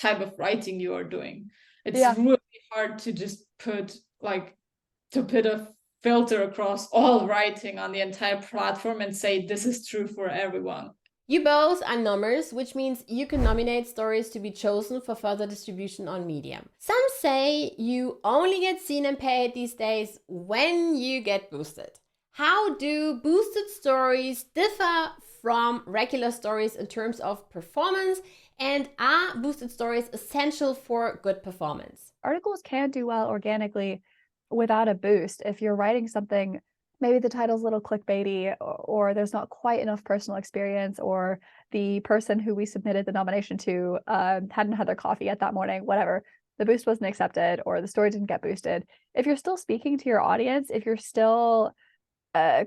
type of writing you are doing. It's really hard to just put a filter across all writing on the entire platform and say this is true for everyone. You both are nommers, which means you can nominate stories to be chosen for further distribution on Medium. Some say you only get seen and paid these days when you get boosted. How do boosted stories differ from regular stories in terms of performance, and are boosted stories essential for good performance? Articles can do well organically without a boost. If you're writing something, maybe the title's a little clickbaity, or there's not quite enough personal experience, or the person who we submitted the nomination to hadn't had their coffee yet that morning, whatever, the boost wasn't accepted or the story didn't get boosted. If you're still speaking to your audience, if you're still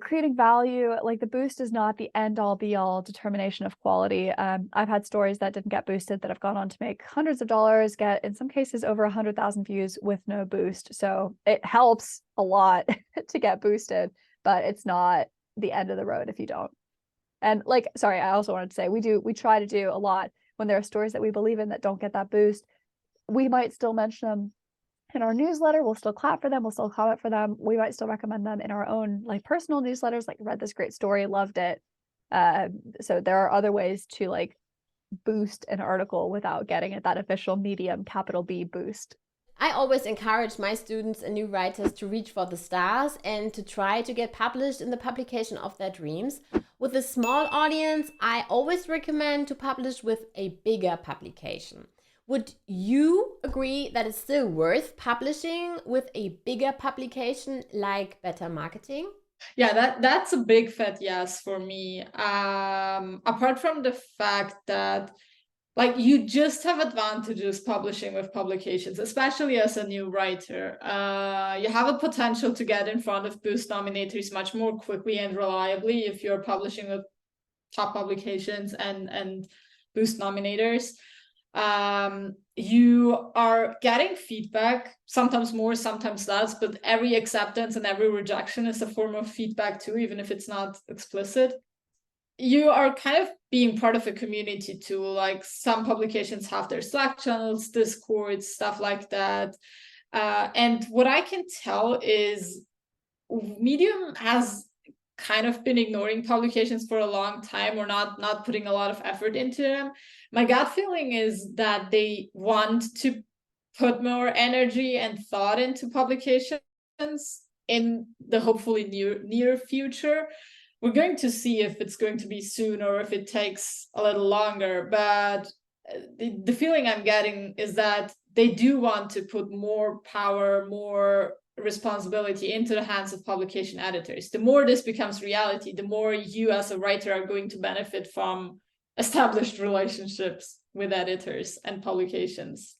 creating value, like, the boost is not the end all be all determination of quality. I've had stories that didn't get boosted that have gone on to make hundreds of dollars, get in some cases over 100,000 views with no boost. So it helps a lot to get boosted, but it's not the end of the road if you don't. And like, sorry, I also wanted to say we try to do a lot when there are stories that we believe in that don't get that boost. We might still mention them in our newsletter. We'll still clap for them, we'll still comment for them, we might still recommend them in our own like personal newsletters, like, read this great story, loved it. So there are other ways to like boost an article without getting it that official Medium capital B boost. I always encourage my students and new writers to reach for the stars and to try to get published in the publication of their dreams. With a small audience, I always recommend to publish with a bigger publication. Would you agree that it's still worth publishing with a bigger publication like Better Marketing? Yeah, that's a big fat yes for me. Apart from the fact that, like, you just have advantages publishing with publications, especially as a new writer. You have a potential to get in front of boost nominators much more quickly and reliably if you're publishing with top publications and boost nominators. You are getting feedback, sometimes more, sometimes less, but every acceptance and every rejection is a form of feedback too, even if it's not explicit. You are kind of being part of a community too. Like, some publications have their Slack channels, Discord, stuff like that. And what I can tell is Medium has kind of been ignoring publications for a long time, or not putting a lot of effort into them. My gut feeling is that they want to put more energy and thought into publications in the hopefully near future. We're going to see if it's going to be soon or if it takes a little longer, but the feeling I'm getting is that they do want to put more power, more responsibility into the hands of publication editors. The more this becomes reality, the more you as a writer are going to benefit from established relationships with editors and publications.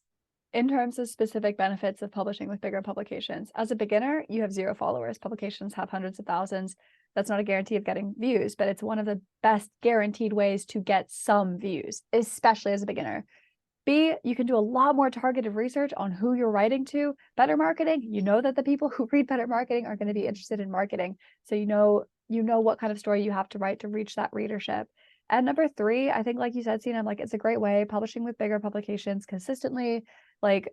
In terms of specific benefits of publishing with bigger publications, as a beginner, you have 0 followers. Publications have hundreds of thousands. That's not a guarantee of getting views, but it's one of the best guaranteed ways to get some views, especially as a beginner. B, you can do a lot more targeted research on who you're writing to. Better marketing, you know that the people who read better marketing are going to be interested in marketing. So you know what kind of story you have to write to reach that readership. And number 3, I think, like you said, Sinem, like, it's a great way, publishing with bigger publications consistently. Like,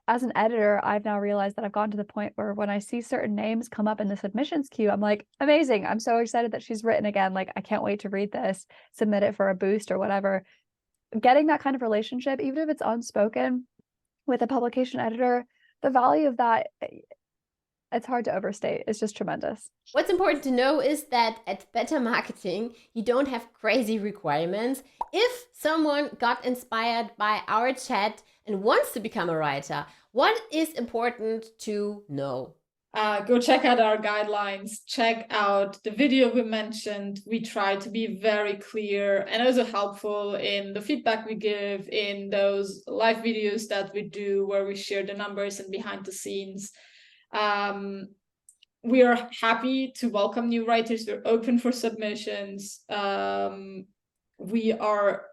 as an editor, I've now realized that I've gotten to the point where when I see certain names come up in the submissions queue, I'm like, amazing. I'm so excited that she's written again. Like, I can't wait to read this, submit it for a boost or whatever. Getting that kind of relationship, even if it's unspoken, with a publication editor, the value of that, it's hard to overstate. It's just tremendous. What's important to know is that at Better Marketing, you don't have crazy requirements. If someone got inspired by our chat and wants to become a writer, what is important to know? Go check out our guidelines, check out the video we mentioned. We try to be very clear and also helpful in the feedback we give, in those live videos that we do where we share the numbers and behind the scenes. We are happy to welcome new writers. We're open for submissions. We are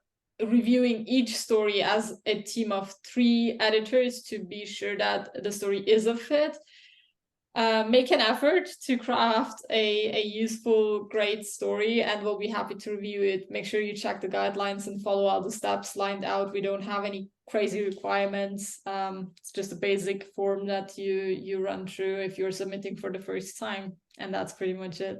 reviewing each story as a team of 3 editors to be sure that the story is a fit. Make an effort to craft a useful, great story, and we'll be happy to review it. Make sure you check the guidelines and follow all the steps lined out. We don't have any crazy requirements. It's just a basic form that you run through if you're submitting for the first time, and that's pretty much it.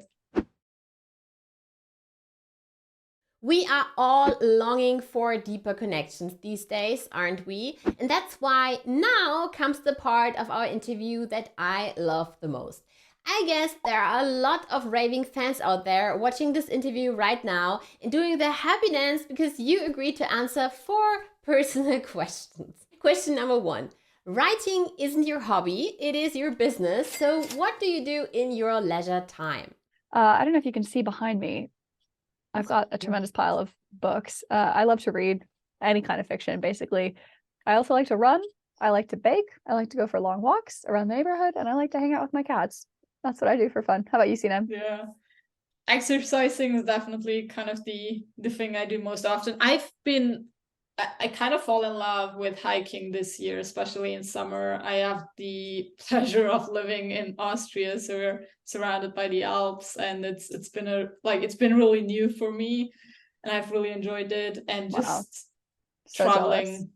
We are all longing for deeper connections these days, aren't we? And that's why now comes the part of our interview that I love the most. I guess there are a lot of raving fans out there watching this interview right now and doing the happy dance because you agreed to answer 4 personal questions. Question number 1. Writing isn't your hobby, it is your business. So what do you do in your leisure time? I don't know if you can see behind me. I've got a tremendous pile of books. I love to read any kind of fiction, basically. I also like to run. I like to bake. I like to go for long walks around the neighborhood, and I like to hang out with my cats. That's what I do for fun. How about you, Sinem? Yeah. Exercising is definitely kind of the thing I do most often. I kind of fall in love with hiking this year, especially in summer. I have the pleasure of living in Austria, so we're surrounded by the Alps, and it's been really new for me, and I've really enjoyed it. And just So traveling,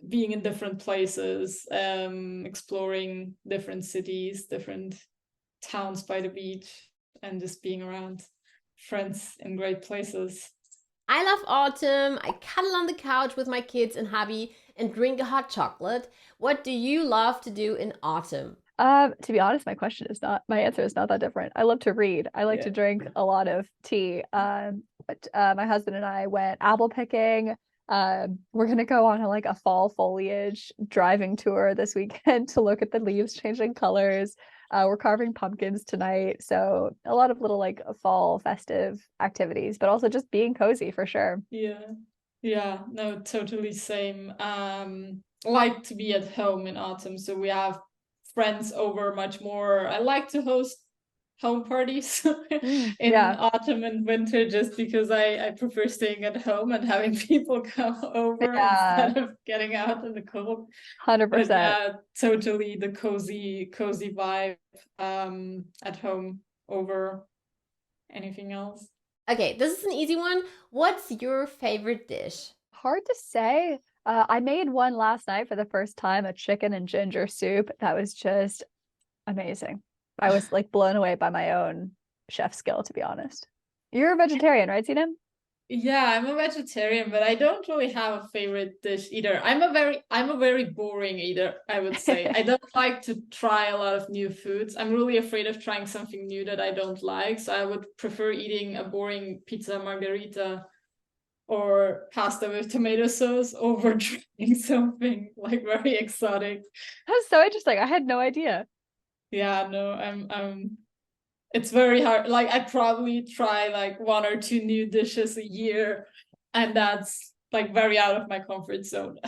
being in different places, exploring different cities, different towns by the beach, and just being around friends in great places. I love autumn. I cuddle on the couch with my kids and hubby and drink a hot chocolate. What do you love to do in autumn? To be honest, my answer is not that different. I love to read. I like to drink a lot of tea. But my husband and I went apple picking. We're gonna go on a fall foliage driving tour this weekend to look at the leaves changing colors. We're carving pumpkins tonight, so a lot of little fall festive activities, but also just being cozy for sure. Yeah, no, totally same. Like to be at home in autumn, so we have friends over much more. I like to host home parties in autumn and winter, just because I prefer staying at home and having people come over instead of getting out in the cold. 100%. Yeah, totally the cozy vibe at home over anything else. Okay, this is an easy one. What's your favorite dish? Hard to say. I made one last night for the first time, a chicken and ginger soup. That was just amazing. I was blown away by my own chef skill, to be honest. You're a vegetarian, right, Sinem? Yeah, I'm a vegetarian, but I don't really have a favorite dish either. I'm a very boring eater, I would say. I don't like to try a lot of new foods. I'm really afraid of trying something new that I don't like. So I would prefer eating a boring pizza margherita or pasta with tomato sauce over trying something very exotic. That's so interesting. I had no idea. Yeah, no, it's very hard. I probably try 1 or 2 new dishes a year, and that's very out of my comfort zone.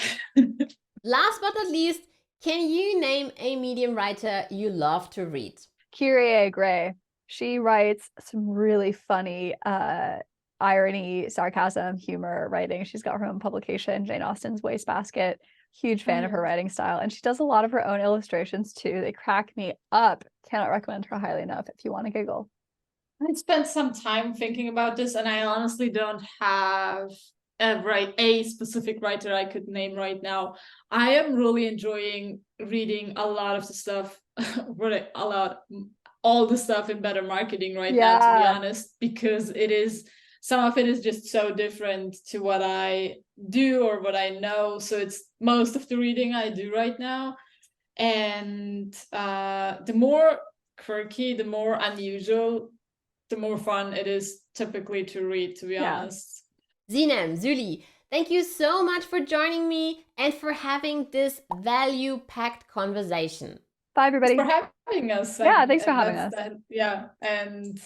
Last but not least, can you name a medium writer you love to read? Kyrie Gray. She writes some really funny irony, sarcasm, humor writing. She's got her own publication, Jane Austen's Wastebasket. Huge fan of her writing style, and she does a lot of her own illustrations too. They crack me up. Cannot recommend her highly enough if you want to giggle. I spent some time thinking about this, and I honestly don't have a specific writer I could name right now. I am really enjoying reading a lot of the stuff, all the stuff in Better Marketing right now, to be honest, because some of it is just so different to what I do or what I know. So it's most of the reading I do right now. And the more quirky, the more unusual, the more fun it is typically to read, to be honest. Sinem, Zulie, thank you so much for joining me and for having this value-packed conversation. Bye, everybody. Thanks for having us. Yeah, thanks for having us. And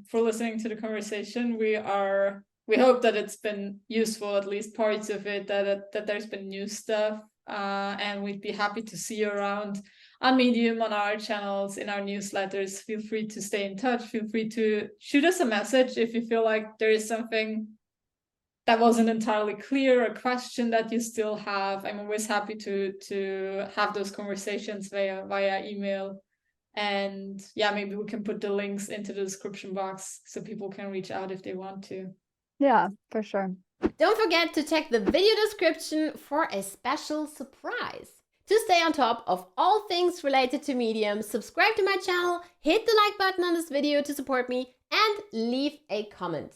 for listening to the conversation. We hope that it's been useful, at least parts of it, that there's been new stuff. And we'd be happy to see you around on Medium, on our channels, in our newsletters. Feel free to stay in touch. Feel free to shoot us a message if you feel like there is something that wasn't entirely clear, a question that you still have. I'm always happy to have those conversations via email. And yeah, maybe we can put the links into the description box so people can reach out if they want to. Yeah, for sure. Don't forget to check the video description for a special surprise. To stay on top of all things related to Medium, subscribe to my channel, hit the like button on this video to support me, and leave a comment.